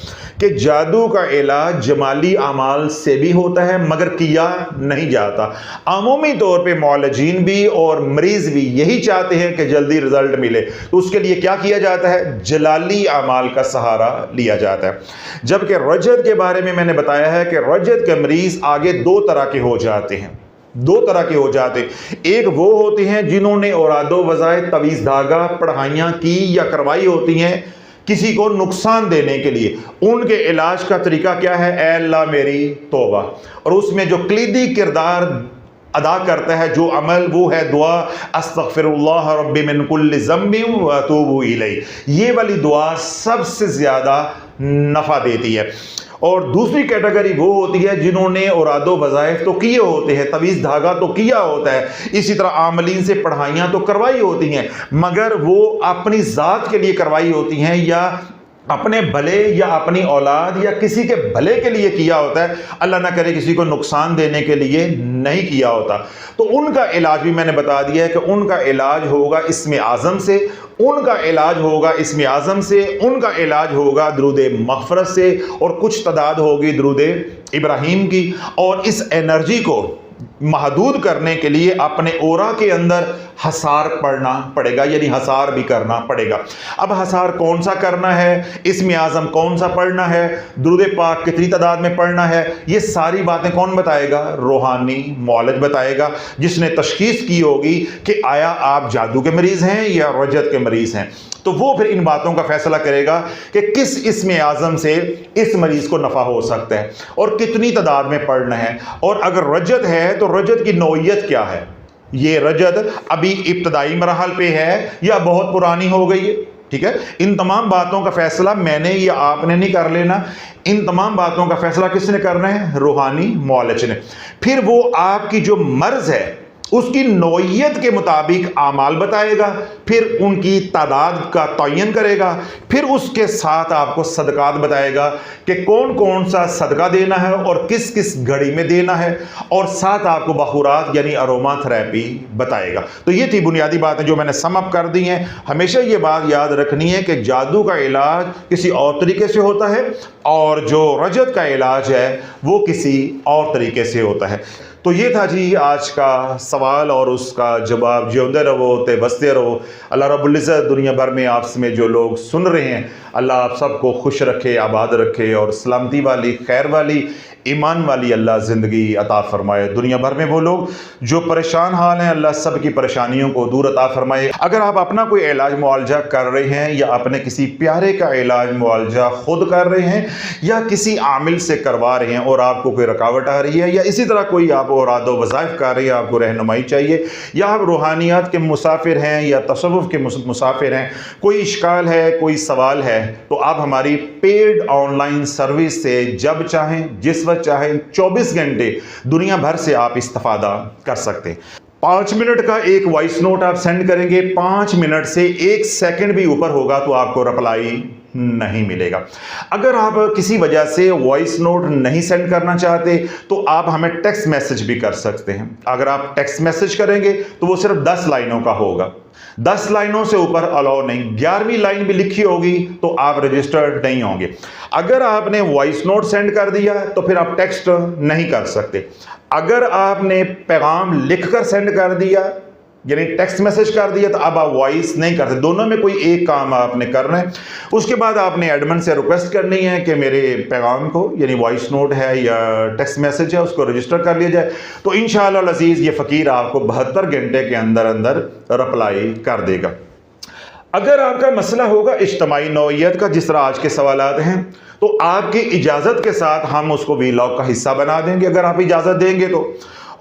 कि जादू का इलाज जमाली अमाल से भी होता है मगर किया नहीं जाता। अमूमी तौर पे मौलजीन भी और मरीज़ भी यही चाहते हैं कि जल्दी रिजल्ट मिले, तो उसके लिए क्या किया जाता है? जलाली अमाल का सहारा लिया जाता है। जबकि रजत के बारे में मैंने बताया है कि रजत के मरीज़ आगे दो तरह के हो जाते हैं, दो तरह के हो जाते। एक वो होते हैं जिन्होंने औरादो वज़ाए तवीज़ धागा पढ़ाइयाँ की या करवाई होती हैं किसी को नुकसान देने के लिए। उनके इलाज का तरीका क्या है? ऐ अल्लाह मेरी तौबा, और उसमें जो कलीदी किरदार अदा करता है जो अमल, वो है दुआ अस्तगफिरुल्लाह रब्बी मिन कुल्लि ज़म्बिन व अतूबु इलैह। ये वाली दुआ सबसे ज़्यादा नफ़ा देती है। और दूसरी कैटेगरी वो होती है जिन्होंने औरादो वज़ाइफ तो किए होते हैं, तवीज़ धागा तो किया होता है, इसी तरह आमलीन से पढ़ाइयाँ तो करवाई होती हैं, मगर वो अपनी ज़ात के लिए करवाई होती हैं या अपने भले या अपनी औलाद या किसी के भले के लिए किया होता है, अल्लाह ना करे किसी को नुकसान देने के लिए नहीं किया होता। तो उनका इलाज भी मैंने बता दिया है कि उनका इलाज होगा इस्मे आज़म से, उनका इलाज होगा इस्मे आज़म से, उनका इलाज होगा दुरूद मग़फ़िरत से, और कुछ तादाद होगी दुरूद इब्राहीम की। और इस एनर्जी को महदूद करने के लिए अपने ओरा के अंदर हसार पढ़ना पड़ेगा, यानी हसार भी करना पड़ेगा। अब हसार कौन सा करना है, इस्मे आज़म कौन सा पढ़ना है, दुरूद पाक कितनी तादाद में पढ़ना है, ये सारी बातें कौन बताएगा? रूहानी मौलज बताएगा, जिसने तशखीस की होगी कि आया आप जादू के मरीज़ हैं या रजत के मरीज़ हैं। तो वो फिर इन बातों का फैसला करेगा कि किस इस्मे आज़म से इस मरीज़ को नफ़ा हो सकता है और कितनी तादाद में पढ़ना है। और अगर रजत है तो रजत की नौइयत क्या है, ये रजत अभी इब्तदाई मरहल पे है या बहुत पुरानी हो गई है। ठीक है, इन तमाम बातों का फैसला मैंने या आपने नहीं कर लेना, इन तमाम बातों का फैसला किसने करना है? रूहानी मौलज ने। फिर वो आपकी जो मर्ज है उसकी नौइयत के मुताबिक आमाल बताएगा, फिर उनकी तादाद का तयन करेगा, फिर उसके साथ आपको सदकात बताएगा कि कौन कौन सा सदका देना है और किस किस घड़ी में देना है, और साथ आपको बखूरात यानी अरोमा थेरेपी बताएगा। तो ये थी बुनियादी बातें जो मैंने समअप कर दी हैं। हमेशा ये बात याद रखनी है कि जादू का इलाज किसी और तरीके से होता है और जो रजत का इलाज है वो किसी और तरीके से होता है। तो ये था जी आज का सवाल और उसका जवाब। जियोंदे रहो ते बसते रहो। अल्लाह रब्बुल इज़्ज़त दुनिया भर में आपस में जो लोग सुन रहे हैं, अल्लाह आप सबको खुश रखे, आबाद रखे और सलामती वाली, खैर वाली, ईमान वाली अल्लाह ज़िंदगी अता फ़रमाए। दुनिया भर में वो लोग जो परेशान हाल हैं, अल्लाह सब की परेशानियों को दूर अता फ़रमाए। अगर आप अपना कोई इलाज मुआलजा कर रहे हैं या अपने किसी प्यारे का इलाज मुआलजा खुद कर रहे हैं या किसी आमिल से करवा रहे हैं और आपको कोई रुकावट आ रही है, या इसी तरह कोई आप औरादो वज़ाइफ कर रही है, आपको रहनुमाई चाहिए, या आप रूहानियात के मुसाफिर हैं या तसव्वुफ़ के मुसाफिर हैं, कोई इश्काल है, कोई सवाल है, तो आप हमारी पेड ऑनलाइन सर्विस से जब चाहें, जिस वक्त चाहे, 24 घंटे दुनिया भर से आप इस्तेफादा कर सकते हैं। 5 मिनट का एक वॉइस नोट आप सेंड करेंगे, 5 मिनट से 1 सेकंड भी ऊपर होगा तो आपको रिप्लाई नहीं मिलेगा। अगर आप किसी वजह से वॉइस नोट नहीं सेंड करना चाहते तो आप हमें टेक्स्ट मैसेज भी कर सकते हैं। अगर आप टेक्स्ट मैसेज करेंगे तो वो सिर्फ 10 लाइनों का होगा, 10 लाइनों से ऊपर अलाउ नहीं। 11वीं लाइन भी लिखी होगी तो आप रजिस्टर्ड नहीं होंगे। अगर आपने वॉइस नोट सेंड कर दिया तो फिर आप टेक्स्ट नहीं कर सकते। अगर आपने पैगाम लिखकर सेंड कर दिया यानी टेक्स्ट मैसेज कर दिया तो अब आप वॉइस नहीं करते। दोनों में कोई एक काम आपने करना है। उसके बाद आपने एडमिन से रिक्वेस्ट करनी है कि मेरे पैगाम को यानी वॉइस नोट है या टेक्स्ट मैसेज है उसको रजिस्टर कर लिया जाए। तो इंशाअल्लाह अज़ीज़ ये फ़कीर आपको 72 घंटे के अंदर अंदर रिप्लाई कर देगा। अगर आपका मसला होगा इज्तिमाई नौइयत का, जिस तरह आज के सवालात हैं, तो आपकी इजाज़त के साथ हम उसको वीलॉग का हिस्सा बना देंगे अगर आप इजाज़त देंगे तो।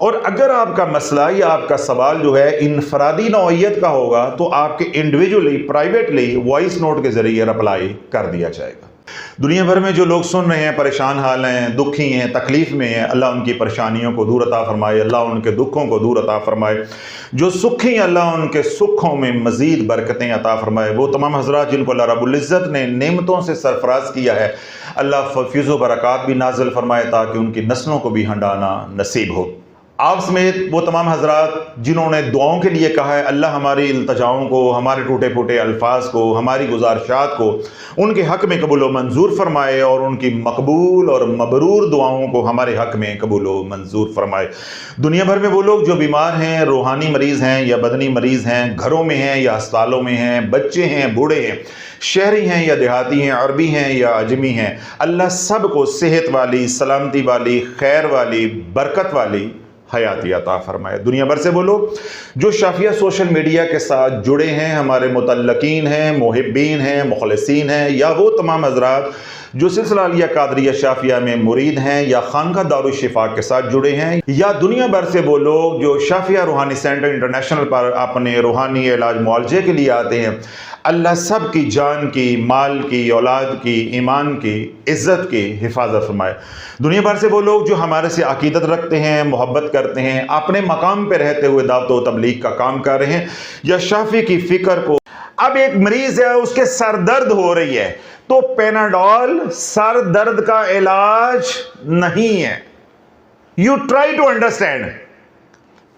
और अगर आपका मसला या आपका सवाल जो है इनफरादी नौइयत का होगा तो आपके इंडिविजुअली प्राइवेटली वॉइस नोट के ज़रिए रिप्लाई कर दिया जाएगा। दुनिया भर में जो लोग सुन रहे हैं, परेशान हाल हैं, दुखी हैं, तकलीफ़ में हैं, अल्लाह उनकी परेशानियों को दूर अता फरमाए, अल्लाह उनके दुखों को दूर अता फरमाए। जो सुखी अल्लाह उनके सुखों में मज़ीद बरकतें अता फरमाए। वो तमाम हज़रात जिनको अल्लाह रब्बुल इज़्ज़त ने नेमतों से सरफराज किया है, अल्लाह फैज़ व बरक़ात भी नाज़िल फरमाए ताकि उनकी नस्लों को भी हंडाना नसीब हो। आप समेत वो तमाम हज़रात जिन्होंने दुआओं के लिए कहा है, अल्लाह हमारी इल्तजाओं को, हमारे टूटे फूटे अल्फाज को, हमारी गुजारिशात को उनके हक़ में कबूल व मंजूर फरमाए और उनकी मकबूल और मबरूर दुआओं को हमारे हक़ में कबूल व मंजूर फरमाए। दुनिया भर में वो लोग जो बीमार हैं, रूहानी मरीज़ हैं या बदनी मरीज़ हैं, घरों में हैं या अस्पतालों में हैं, बच्चे हैं, बूढ़े हैं, शहरी हैं या देहाती हैं, अरबी हैं या अजमी हैं, अल्लाह सब को सेहत वाली, सलामती वाली, खैर वाली, बरकत वाली हयाती अता फरमाए। दुनिया भर से वो लोग जो शाफिया सोशल मीडिया के साथ जुड़े हैं, हमारे मुतल्लकीन हैं, मुहिब्बीन हैं, मुखलिसीन हैं, या वो तमाम हज़रात जो सिलसिला अलिया कादरिया शाफिया में मुरीद हैं या खानका दारुल शिफा के साथ जुड़े हैं, या दुनिया भर से वो लोग जो शाफिया रूहानी सेंटर इंटरनेशनल पर अपने रूहानी इलाज मुआलजे के लिए आते हैं, अल्लाह सब की जान की, माल की, औलाद की, ईमान की, इज़्ज़त की हिफाजत फरमाए। दुनिया भर से वो लोग जो हमारे से अकीदत रखते हैं, मोहब्बत करते हैं, अपने मकाम पर रहते हुए दावत व तबलीग का काम कर रहे हैं या शाफी की फ़िक्र को। अब एक मरीज़ है, उसके सर दर्द हो रही है तो पेनाडोल सर दर्द का इलाज नहीं है। You try to understand,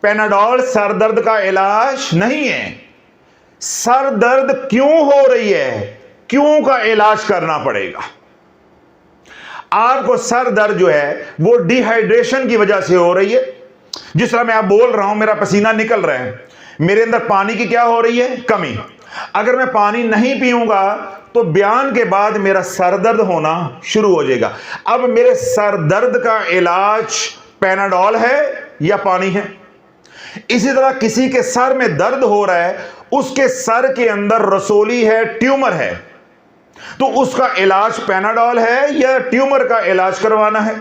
Panadol सर दर्द का इलाज नहीं है। सर दर्द क्यों हो रही है, क्यों का इलाज करना पड़ेगा। आपको सर दर्द जो है वो डिहाइड्रेशन की वजह से हो रही है। जिस तरह मैं आप बोल रहा हूं, मेरा पसीना निकल रहा है, मेरे अंदर पानी की क्या हो रही है, कमी। अगर मैं पानी नहीं पीऊंगा तो बयान के बाद मेरा सर दर्द होना शुरू हो जाएगा। अब मेरे सर दर्द का इलाज पेनाडोल है या पानी है। इसी तरह किसी के सर में दर्द हो रहा है, उसके सर के अंदर रसोली है, ट्यूमर है, तो उसका इलाज पेनाडोल है या ट्यूमर का इलाज करवाना है।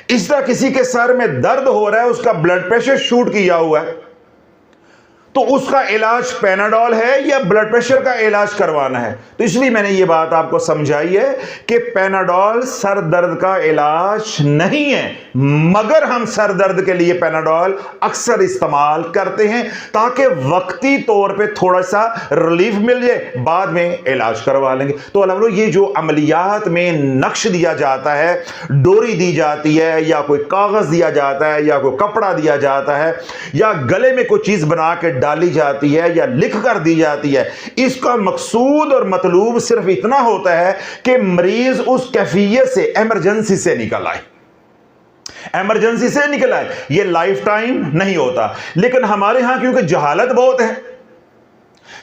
इस तरह किसी के सर में दर्द हो रहा है, उसका ब्लड प्रेशर शूट किया हुआ है, तो उसका इलाज पेनाडोल है या ब्लड प्रेशर का इलाज करवाना है। तो इसलिए मैंने ये बात आपको समझाई है कि पेनाडोल सर दर्द का इलाज नहीं है, मगर हम सर दर्द के लिए पेनाडोल अक्सर इस्तेमाल करते हैं ताकि वक्ती तौर पे थोड़ा सा रिलीफ मिल जाए, बाद में इलाज करवा लेंगे। तो अल्लाह ये जो अमलियात में नक्श दिया जाता है, डोरी दी जाती है या कोई कागज दिया जाता है या कोई कपड़ा दिया जाता है या गले में कोई चीज बना के डाली जाती है या लिख कर दी जाती है, इसका मकसूद और मतलूब सिर्फ इतना होता है कि मरीज उस कैफियत से, इमरजेंसी से निकल आए, इमरजेंसी से निकल आए। ये लाइफ टाइम नहीं होता। लेकिन हमारे यहां क्योंकि जहालत बहुत है,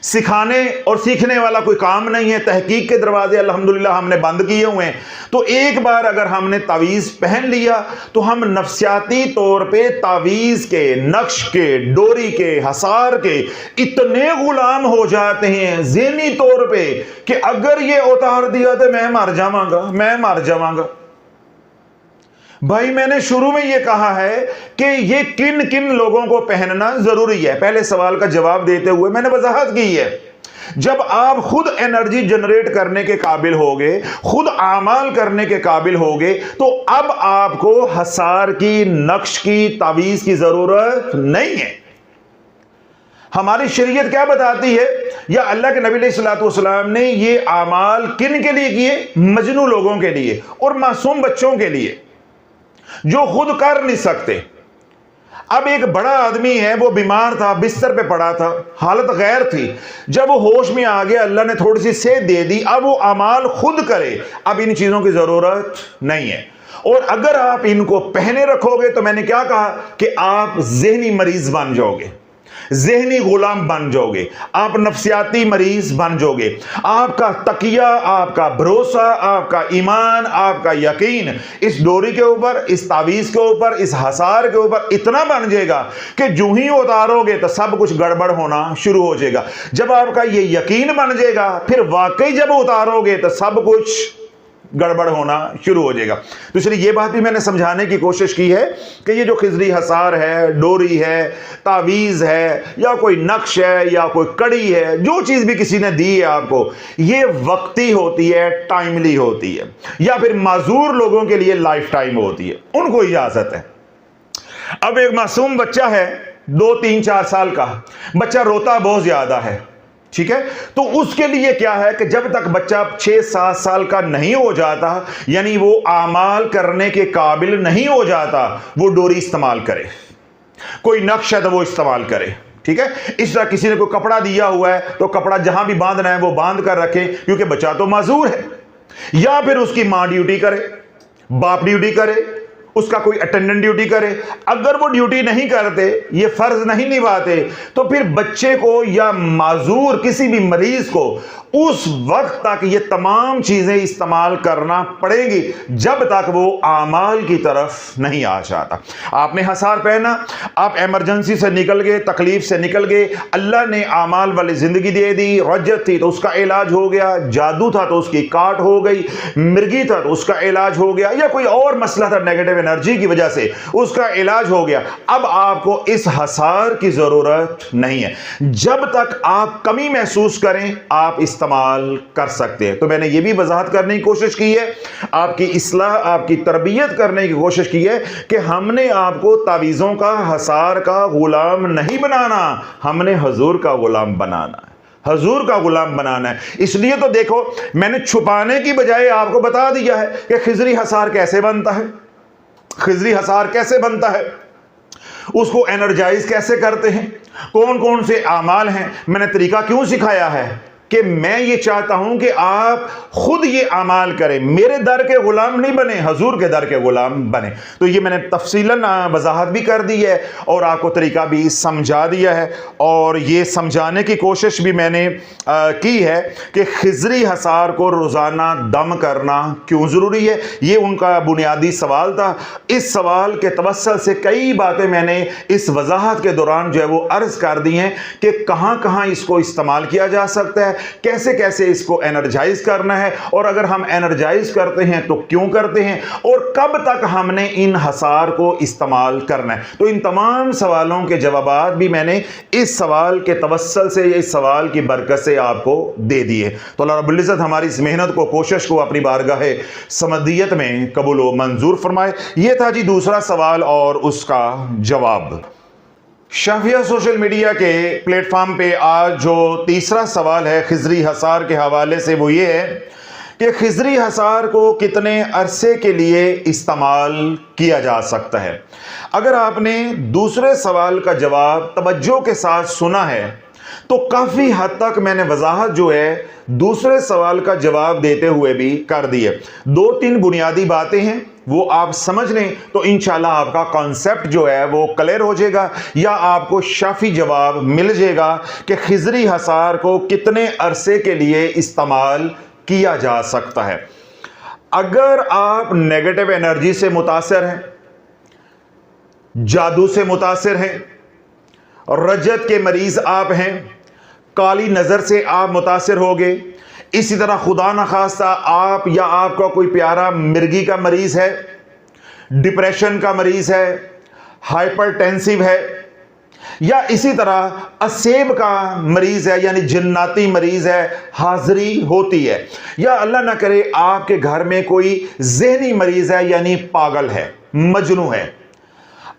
सिखाने और सीखने वाला कोई काम नहीं है, तहकीक के दरवाजे अल्हम्दुलिल्लाह हमने बंद किए हुए हैं, तो एक बार अगर हमने तावीज़ पहन लिया तो हम नफ्सियाती तौर पे तावीज़ के, नक्श के, डोरी के, हसार के इतने गुलाम हो जाते हैं ज़हनी तौर पे कि अगर ये उतार दिया तो मैं मर जाऊंगा, मैं मर जाऊंगा। भाई मैंने शुरू में यह कहा है कि ये किन किन लोगों को पहनना जरूरी है। पहले सवाल का जवाब देते हुए मैंने वजाहत की है, जब आप खुद एनर्जी जनरेट करने के काबिल होगे, खुद आमाल करने के काबिल होगे, तो अब आपको हसार की, नक्श की, तावीज की जरूरत नहीं है। हमारी शरीयत क्या बताती है, या अल्लाह के नबी अलैहिस्सलातु वस्सलाम ने ये आमाल किन के लिए किए? मजनू लोगों के लिए और मासूम बच्चों के लिए जो खुद कर नहीं सकते। अब एक बड़ा आदमी है, वो बीमार था, बिस्तर पे पड़ा था, हालत गैर थी, जब वो होश में आ गया, अल्लाह ने थोड़ी सी सेहत दे दी, अब वो अमाल खुद करे। अब इन चीजों की जरूरत नहीं है। और अगर आप इनको पहने रखोगे तो मैंने क्या कहा कि आप ज़हनी मरीज बन जाओगे, ज़हनी गुलाम बन जाओगे, आप नफ्सियाती मरीज बन जाओगे। आपका तकिया, आपका भरोसा, आपका ईमान, आपका यकीन इस डोरी के ऊपर, इस तावीज के ऊपर, इस हसार के ऊपर इतना बन जाएगा कि जो ही उतारोगे तो सब कुछ गड़बड़ होना शुरू हो जाएगा। जब आपका ये यकीन बन जाएगा, फिर वाकई जब उतारोगे तो सब कुछ गड़बड़ होना शुरू हो जाएगा। तो इसलिए ये बात भी मैंने समझाने की कोशिश की है कि ये जो खिजरी हसार है, डोरी है, तावीज़ है, या कोई नक्श है, या कोई कड़ी है, जो चीज़ भी किसी ने दी है आपको, ये वक्ती होती है, टाइमली होती है, या फिर माजूर लोगों के लिए लाइफ टाइम होती है, उनको इजाज़त है। अब एक मासूम बच्चा है, 2, 3, 4 साल का बच्चा, रोता बहुत ज़्यादा है, ठीक है, तो उसके लिए क्या है कि जब तक बच्चा 6-7 साल का नहीं हो जाता, यानी वो आमाल करने के काबिल नहीं हो जाता, वो डोरी इस्तेमाल करे। कोई नक्श है तो वो इस्तेमाल करे, ठीक है। इस तरह किसी ने कोई कपड़ा दिया हुआ है तो कपड़ा जहां भी बांधना है वो बांध कर रखे, क्योंकि बच्चा तो माजूर है। या फिर उसकी मां ड्यूटी करे, बाप ड्यूटी करे, उसका कोई अटेंडेंट ड्यूटी करे। अगर वो ड्यूटी नहीं करते, ये फर्ज नहीं निभाते, तो फिर बच्चे को या माजूर किसी भी मरीज को उस वक्त तक ये तमाम चीजें इस्तेमाल करना पड़ेगी जब तक वो आमाल की तरफ नहीं आ जाता। आपने हसार पहना, आप इमरजेंसी से निकल गए, तकलीफ से निकल गए, अल्लाह ने आमाल वाली जिंदगी दे दी, रज्जत थी तो उसका इलाज हो गया, जादू था तो उसकी काट हो गई, मिर्गी था तो उसका इलाज हो गया, या कोई और मसला था नेगेटिव एनर्जी की वजह से उसका इलाज हो गया। अब आपको इस हसार की जरूरत नहीं है। जब तक आप कमी महसूस करें, आप इस्तेमाल कर सकते हैं। तो मैंने यह भी वजाहत करने की कोशिश की है, आपकी इस्लाह, आपकी तरबियत करने की कोशिश की है कि हमने आपको तावीज़ों का, हसार का गुलाम नहीं बनाना, हमने हुजूर का गुलाम बनाना है, हुजूर का गुलाम बनाना है। इसलिए तो देखो, मैंने छुपाने की बजाय आपको बता दिया है कि खिजरी हसार कैसे बनता है, खिजरी हसार कैसे बनता है, उसको एनर्जाइज कैसे करते हैं, कौन कौन से आमाल हैं। मैंने तरीका क्यों सिखाया है कि मैं ये चाहता हूं कि आप खुद ये आमाल करें, मेरे दर के गुलाम नहीं बने, हुजूर के दर के गुलाम बने। तो ये मैंने तफसीलन वजाहत भी कर दी है और आपको तरीका भी समझा दिया है, और ये समझाने की कोशिश भी मैंने की है कि खिजरी हसार को रोज़ाना दम करना क्यों ज़रूरी है। ये उनका बुनियादी सवाल था। इस सवाल के तवस्सुल से कई बातें मैंने इस वजाहत के दौरान जो है वो अर्ज़ कर दी हैं कि कहाँ कहाँ इसको इस्तेमाल किया जा सकता है, कैसे कैसे इसको एनर्जाइज करना है, और अगर हम एनर्जाइज करते हैं तो क्यों करते हैं, और कब तक हमने इन हसार को इस्तेमाल करना है। तो इन तमाम सवालों के जवाब भी मैंने इस सवाल के तवस्सुल से, इस सवाल की बरकत से आपको दे दिए। तो अल्लाह रब्बुल इज़्ज़त हमारी इस मेहनत को, कोशिश को अपनी बारगाह समदियत में कबूल व मंजूर फरमाए। यह था जी दूसरा सवाल और उसका जवाब। शाफिया सोशल मीडिया के प्लेटफॉर्म पे आज जो तीसरा सवाल है खिजरी हसार के हवाले से, वो ये है कि खिजरी हसार को कितने अरसे के लिए इस्तेमाल किया जा सकता है। अगर आपने दूसरे सवाल का जवाब तवज्जो के साथ सुना है तो काफ़ी हद तक मैंने वजाहत जो है दूसरे सवाल का जवाब देते हुए भी कर दी है। 2-3 बुनियादी बातें हैं, वो आप समझ लें तो इंशाल्लाह आपका कॉन्सेप्ट जो है वो क्लियर हो जाएगा, या आपको शाफी जवाब मिल जाएगा कि खिजरी हसार को कितने अरसे के लिए इस्तेमाल किया जा सकता है। अगर आप नेगेटिव एनर्जी से मुतासिर हैं, जादू से मुतासिर हैं, रजत के मरीज आप हैं, काली नज़र से आप मुतासिर हो गए, इसी तरह खुदा न खास्ता आप या आपका कोई प्यारा मिर्गी का मरीज़ है, डिप्रेशन का मरीज़ है, हाइपरटेंसिव है, या इसी तरह असेब का मरीज़ है यानी जन्नाती मरीज़ है, हाज़री होती है, या अल्लाह ना करे आपके घर में कोई ज़हनी मरीज़ है यानी पागल है, मजनू है,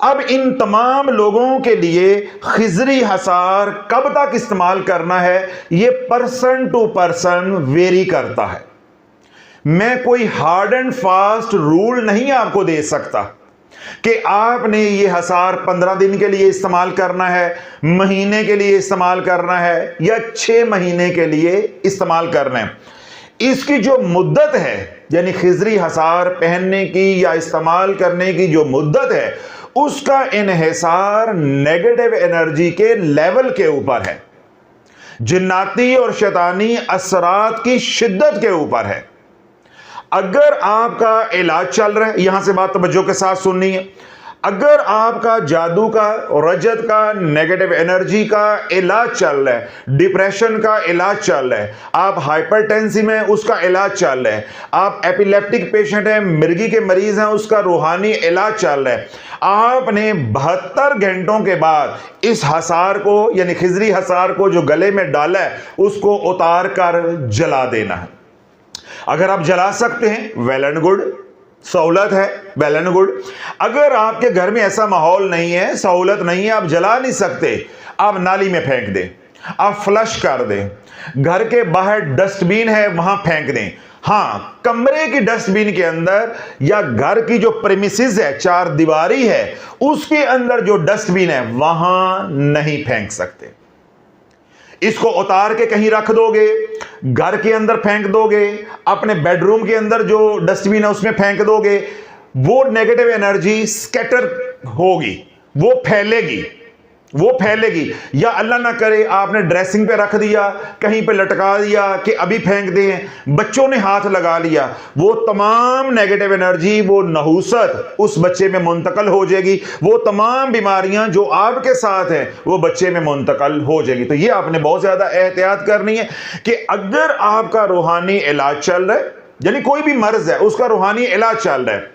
अब इन तमाम लोगों के लिए खिजरी हसार कब तक इस्तेमाल करना है, यह पर्सन टू पर्सन वेरी करता है। मैं कोई हार्ड एंड फास्ट रूल नहीं आपको दे सकता कि आपने ये हसार 15 दिन के लिए इस्तेमाल करना है, महीने के लिए इस्तेमाल करना है या 6 महीने के लिए इस्तेमाल करना है। इसकी जो मुद्दत है, यानी खिजरी हसार पहनने की या इस्तेमाल करने की जो मुद्दत है, उसका इन्हिसार नेगेटिव एनर्जी के लेवल के ऊपर है, जिन्नाती और शैतानी असरात की शिद्दत के ऊपर है। अगर आपका इलाज चल रहा है, यहां से बात तवज्जो के साथ सुननी है, अगर आपका जादू का, रजत का, नेगेटिव एनर्जी का इलाज चल रहा है, डिप्रेशन का इलाज चल रहा है, आप हाइपरटेंसिव में उसका इलाज चल रहा है, आप एपिलेप्टिक पेशेंट हैं, मिर्गी के मरीज हैं, उसका रूहानी इलाज चल रहा है, आपने 72 घंटों के बाद इस हसार को यानी खिजरी हसार को जो गले में डाला है उसको उतार कर जला देना है। अगर आप जला सकते हैं वेल एंड गुड, सहूलत है, वेल एंड गुड। अगर आपके घर में ऐसा माहौल नहीं है, सहूलत नहीं है, आप जला नहीं सकते, आप नाली में फेंक दें, आप फ्लश कर दें, घर के बाहर डस्टबिन है वहां फेंक दें। हाँ, कमरे की डस्टबिन के अंदर या घर की जो प्रेमिसेस है, 4 दीवारी है, उसके अंदर जो डस्टबिन है वहां नहीं फेंक सकते। इसको उतार के कहीं रख दोगे, घर के अंदर फेंक दोगे, अपने बेडरूम के अंदर जो डस्टबिन है उसमें फेंक दोगे, वो नेगेटिव एनर्जी स्कैटर होगी, वो फैलेगी। या अल्लाह ना करे आपने ड्रेसिंग पे रख दिया, कहीं पे लटका दिया कि अभी फेंक दें, बच्चों ने हाथ लगा लिया, वो तमाम नेगेटिव एनर्जी, वो नहूसत उस बच्चे में मुंतकल हो जाएगी, वो तमाम बीमारियां जो आपके साथ हैं वो बच्चे में मुंतकल हो जाएगी। तो ये आपने बहुत ज्यादा एहतियात करनी है कि अगर आपका रूहानी इलाज चल रहा है, यानी कोई भी मर्ज है उसका रूहानी इलाज चल रहा है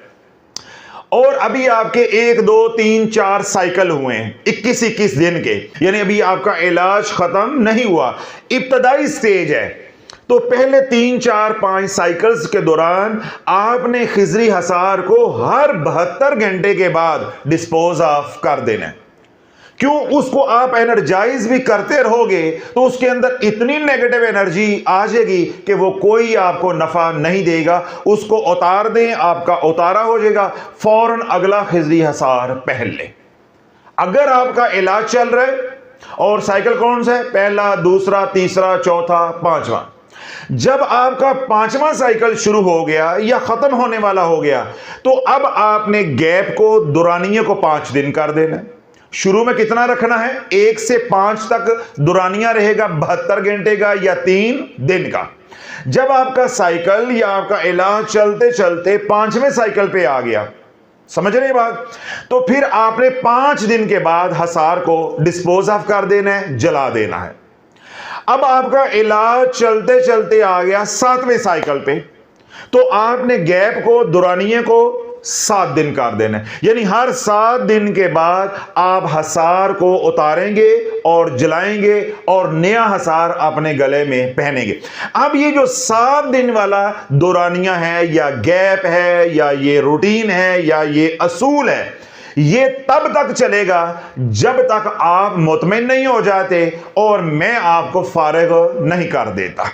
और अभी आपके 1 2 3 4 साइकिल हुए हैं 21 दिन के, यानी अभी आपका इलाज खत्म नहीं हुआ, इब्तदाई स्टेज है, तो पहले 3 4 5 साइकिल्स के दौरान आपने खिजरी हसार को हर 72 घंटे के बाद डिस्पोज ऑफ कर देना है। क्यों? उसको आप एनर्जाइज भी करते रहोगे तो उसके अंदर इतनी नेगेटिव एनर्जी आ जाएगी कि वो कोई आपको नफा नहीं देगा। उसको उतार दें, आपका उतारा हो जाएगा, फौरन अगला खिजरी हसार पहन ले। अगर आपका इलाज चल रहा है और साइकिल कौन सा है, पहला, दूसरा, तीसरा, चौथा, 5वां, जब आपका 5वां साइकिल शुरू हो गया या खत्म होने वाला हो गया तो अब आपने गैप को, दुरानिये को 5 दिन कर देना है। शुरू में कितना रखना है, 1 से 5 तक दुरानिया रहेगा, 72 घंटे का या 3 दिन का। जब आपका साइकिल या आपका इलाज चलते चलते 5वें साइकिल पे आ गया, समझ रहे बात, तो फिर आपने 5 दिन के बाद हसार को डिस्पोज ऑफ कर देना है, जला देना है। अब आपका इलाज चलते चलते आ गया 7वें साइकिल पे, तो आपने गैप को, दुरानिये को 7 दिन कर देना है, यानी हर 7 दिन के बाद आप हसार को उतारेंगे और जलाएंगे और नया हसार अपने गले में पहनेंगे। अब ये जो 7 दिन वाला दौरानिया है या गैप है या ये रूटीन है या ये असूल है, ये तब तक चलेगा जब तक आप मुतमिन नहीं हो जाते और मैं आपको फारिग नहीं कर देता।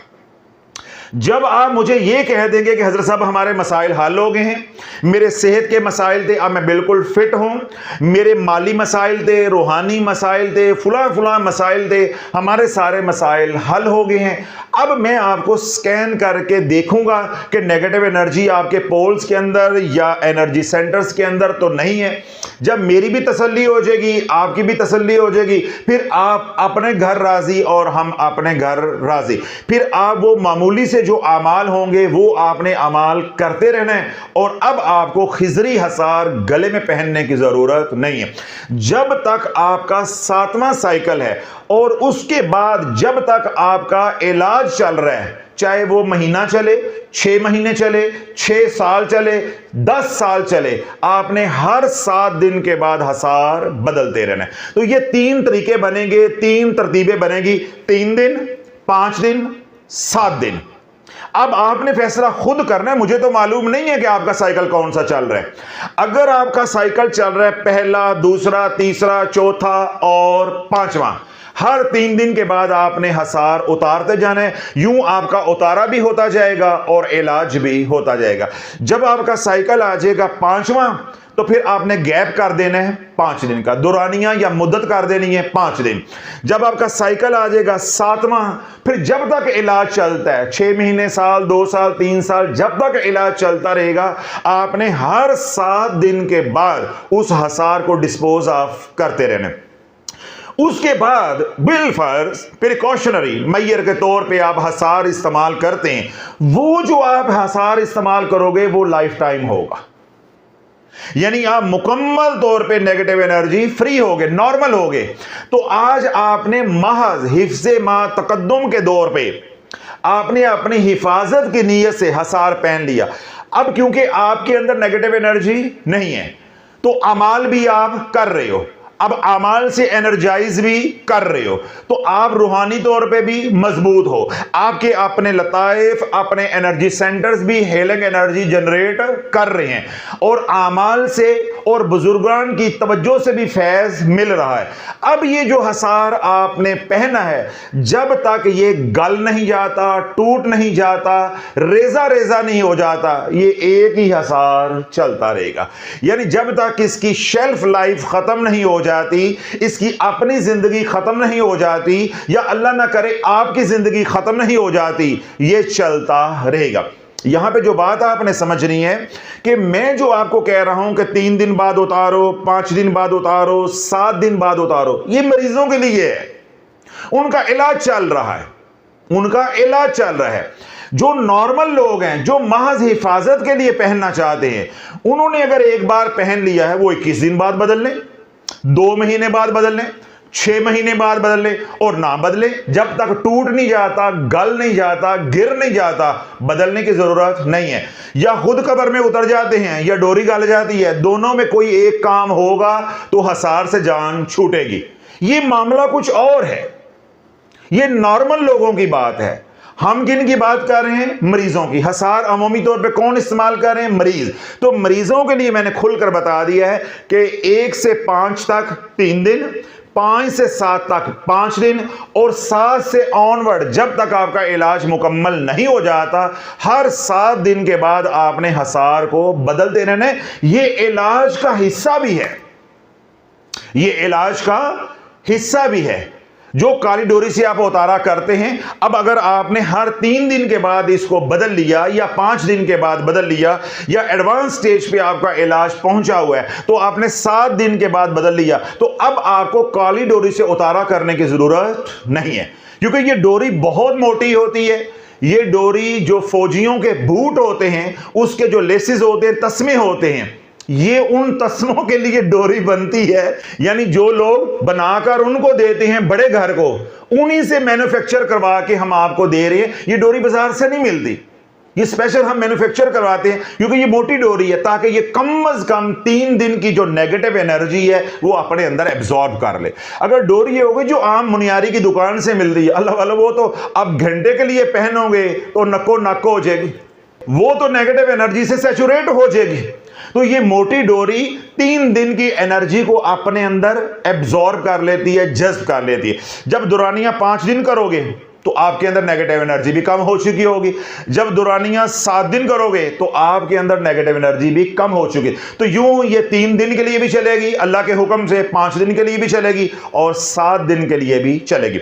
जब आप मुझे ये कह देंगे कि हजरत साहब हमारे मसाइल हल हो गए हैं, मेरे सेहत के मसाइल थे, अब मैं बिल्कुल फिट हूं, मेरे माली मसाइल थे, रूहानी मसाइल थे, फुला मसाइल थे, हमारे सारे मसाइल हल हो गए हैं, अब मैं आपको स्कैन करके देखूंगा कि नेगेटिव एनर्जी आपके पोल्स के अंदर या एनर्जी सेंटर्स के अंदर तो नहीं है। जब मेरी भी तसल्ली हो जाएगी, आपकी भी तसल्ली हो जाएगी, फिर आप अपने घर राजी और हम अपने घर राजी। फिर आप वो मामूली से जो अमाल होंगे वो आपने अमाल करते रहना है और अब आपको खिजरी हसार गले में पहनने की जरूरत नहीं है। जब तक आपका 7वां साइकिल है और उसके बाद जब तक आपका इलाज चल रहा है, चाहे वो महीना चले, 6 महीने चले, 6 साल चले, 10 साल चले, आपने हर 7 दिन के बाद हसार बदलते रहना है। तो ये 3 तरीके बनेंगे, 3 तरतीबें बनेगी, 3 दिन, 5 दिन, 7 दिन। अब आपने फैसला खुद करना है। मुझे तो मालूम नहीं है कि आपका साइकिल कौन सा चल रहा है। अगर आपका साइकिल चल रहा है पहला, दूसरा, तीसरा, चौथा और पांचवा, हर 3 दिन के बाद आपने हसार उतारते जाना है। यूं आपका उतारा भी होता जाएगा और इलाज भी होता जाएगा। जब आपका साइकिल आ जाएगा 5वां, तो फिर आपने गैप कर देना है 5 दिन का, दुरानियां या मुद्दत कर देनी है 5 दिन। जब आपका साइकिल आ जाएगा 7वां, फिर जब तक इलाज चलता है, 6 महीने, साल, 2 साल, 3 साल, जब तक इलाज चलता रहेगा, आपने हर 7 दिन के बाद उस हसार को डिस्पोज ऑफ करते रहना। उसके बाद बिलफर्ज प्रिकॉशनरी मैयर के तौर पे आप हसार इस्तेमाल करते हैं, वो जो आप हसार इस्तेमाल करोगे वो लाइफ टाइम होगा। यानी आप मुकम्मल तौर पे नेगेटिव एनर्जी फ्री होगे, नॉर्मल होगे। तो आज आपने महज हिफ्ज़े मा तकद्दुम के दौर पे आपने अपनी हिफाजत की नीयत से हसार पहन लिया। अब क्योंकि आपके अंदर नेगेटिव एनर्जी नहीं है, तो अमाल भी आप कर रहे हो, अब अमाल से एनर्जाइज भी कर रहे हो, तो आप रूहानी तौर पे भी मजबूत हो। आपके अपने लताइफ, अपने एनर्जी सेंटर्स भी हीलिंग एनर्जी जनरेट कर रहे हैं और अमाल से और बुजुर्गान की तवज्जो से भी फैज मिल रहा है। अब ये जो हसार आपने पहना है, जब तक ये गल नहीं जाता, टूट नहीं जाता, रेजा रेजा नहीं हो जाता, ये एक ही हसार चलता रहेगा। यानी जब तक इसकी शेल्फ लाइफ खत्म नहीं हो जाती, इसकी अपनी जिंदगी खत्म नहीं हो जाती, या अल्लाह ना करे आपकी जिंदगी खत्म नहीं हो जाती, ये चलता रहेगा। यहां पे जो बात आपने समझनी है कि मैं जो आपको कह रहा हूं कि 3 दिन बाद उतारो, 5 दिन बाद उतारो, 7 दिन बाद उतारो, ये मरीजों के लिए है, उनका इलाज चल रहा है, उनका इलाज चल रहा है। जो नॉर्मल लोग हैं, जो महज हिफाजत के लिए पहनना चाहते हैं, उन्होंने अगर एक बार पहन लिया है, वो 21 दिन बाद बदल लें, 2 महीने बाद बदल लें, 6 महीने बाद बदल ले, और ना बदले, जब तक टूट नहीं जाता, गल नहीं जाता, गिर नहीं जाता, बदलने की जरूरत नहीं है। या खुद कब्र में उतर जाते हैं या डोरी गल जाती है, दोनों में कोई एक काम होगा तो हसार से जान छूटेगी। ये मामला कुछ और है, ये नॉर्मल लोगों की बात है। हम किन की बात कर रहे हैं? मरीजों की। हसार अमूमी तौर पे कौन इस्तेमाल कर रहे हैं? मरीज। तो मरीजों के लिए मैंने खुलकर बता दिया है कि 1 से 5 तक 3 दिन, 5 से 7 तक 5 दिन, और 7 से ऑनवर्ड जब तक आपका इलाज मुकम्मल नहीं हो जाता, हर 7 दिन के बाद आपने हसार को बदलते रहना है। ये इलाज का हिस्सा भी है, ये इलाज का हिस्सा भी है जो काली डोरी से आप उतारा करते हैं। अब अगर आपने हर 3 दिन के बाद इसको बदल लिया, या 5 दिन के बाद बदल लिया, या एडवांस स्टेज पे आपका इलाज पहुंचा हुआ है तो आपने 7 दिन के बाद बदल लिया, तो अब आपको काली डोरी से उतारा करने की जरूरत नहीं है, क्योंकि ये डोरी बहुत मोटी होती है। ये डोरी जो फौजियों के बूट होते हैं, उसके जो लेसेस होते हैं, तस्मे होते हैं, ये उन तस्मों के लिए डोरी बनती है। यानी जो लोग बनाकर उनको देते हैं बड़े घर को, उन्हीं से मैन्युफैक्चर करवा के हम आपको दे रहे हैं। ये डोरी बाजार से नहीं मिलती, ये स्पेशल हम मैन्युफैक्चर करवाते हैं, क्योंकि ये मोटी डोरी है, ताकि ये कम से कम 3 दिन की जो नेगेटिव एनर्जी है वो अपने अंदर एब्जॉर्ब कर ले। अगर डोरी ये होगी जो आम मुनियारी की दुकान से मिल रही है, अल्लाह वाला, वो तो अब घंटे के लिए पहनोगे तो नको नक हो जाएगी, वो तो नेगेटिव एनर्जी से सैचुरेट हो जाएगी। तो ये मोटी डोरी 3 दिन की एनर्जी को अपने अंदर एब्जॉर्ब कर लेती है, जज्ब कर लेती है। जब दुरानियां 5 दिन करोगे तो आपके अंदर नेगेटिव एनर्जी भी कम हो चुकी होगी। जब दुरानियां 7 दिन करोगे तो आपके अंदर नेगेटिव एनर्जी भी कम हो चुकी। तो यूं ये 3 दिन के लिए भी चलेगी अल्लाह के हुक्म से, 5 दिन के लिए भी चलेगी और 7 दिन के लिए भी चलेगी।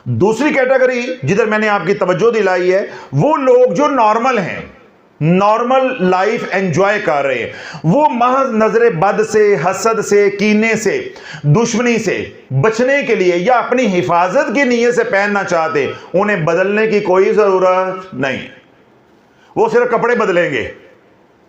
दूसरी कैटेगरी जिधर मैंने आपकी तवज्जो दिलाई है, वो लोग जो नॉर्मल हैं, नॉर्मल लाइफ एंजॉय कर रहे हैं, वो महज नजरे बद से, हसद से, कीने से, दुश्मनी से बचने के लिए या अपनी हिफाजत की नीयत से पहनना चाहते, उन्हें बदलने की कोई जरूरत नहीं है। वो सिर्फ कपड़े बदलेंगे,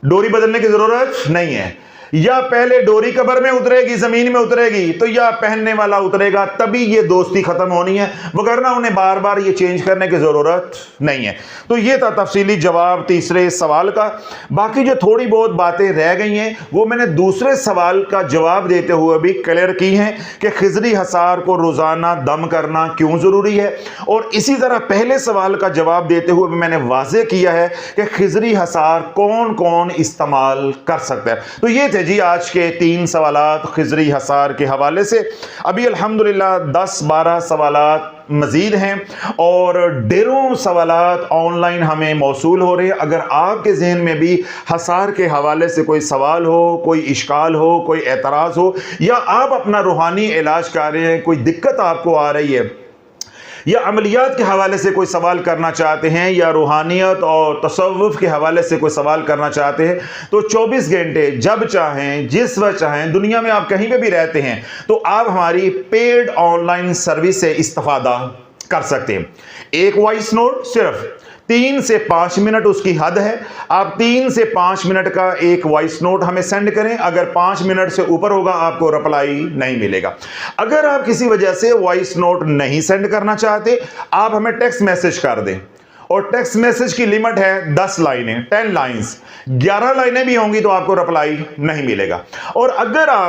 डोरी बदलने की जरूरत नहीं है। या पहले डोरी कब्र में उतरेगी, जमीन में उतरेगी, तो या पहनने वाला उतरेगा, तभी ये दोस्ती खत्म होनी है, वगरना उन्हें बार बार ये चेंज करने की जरूरत नहीं है। तो ये था तफसीली जवाब तीसरे सवाल का। बाकी जो थोड़ी बहुत बातें रह गई हैं वो मैंने दूसरे सवाल का जवाब देते हुए भी क्लियर की हैं कि खिजरी हसार को रोजाना दम करना क्यों जरूरी है, और इसी तरह पहले सवाल का जवाब देते हुए भी मैंने वाज़ेह किया है कि खिजरी हसार कौन कौन इस्तेमाल कर सकता है। तो ये थे जी आज के 3 सवालात खिजरी हसार के हवाले से। अभी अल्हम्दुलिल्लाह 10-12 सवालात मजीद हैं और ढेरों सवालात ऑनलाइन हमें मौसूल हो रहे हैं। अगर आपके जहन में भी हसार के हवाले से कोई सवाल हो, कोई इश्काल हो, कोई एतराज़ हो, या आप अपना रूहानी इलाज कर रहे हैं, कोई दिक्कत आपको आ रही है, या अमलियात के हवाले से कोई सवाल करना चाहते हैं, या रूहानियत और तसव्वुफ के हवाले से कोई सवाल करना चाहते हैं, तो 24 घंटे जब चाहें, जिस वक्त चाहें, दुनिया में आप कहीं पे भी रहते हैं, तो आप हमारी पेड ऑनलाइन सर्विस से इस्तेफादा कर सकते हैं। एक वॉइस नोट सिर्फ 3 से 5 मिनट उसकी हद है। आप 3 से 5 मिनट का एक वॉइस नोट हमें सेंड करें। अगर 5 मिनट से ऊपर होगा आपको रिप्लाई नहीं मिलेगा। अगर आप किसी वजह से वॉइस नोट नहीं सेंड करना चाहते, आप हमें टेक्स्ट मैसेज कर दें, और टेक्स्ट मैसेज की लिमिट है 10 लाइनें, 10 लाइन्स। 11 लाइनें भी होंगी तो आपको रिप्लाई नहीं मिलेगा। और अगर आप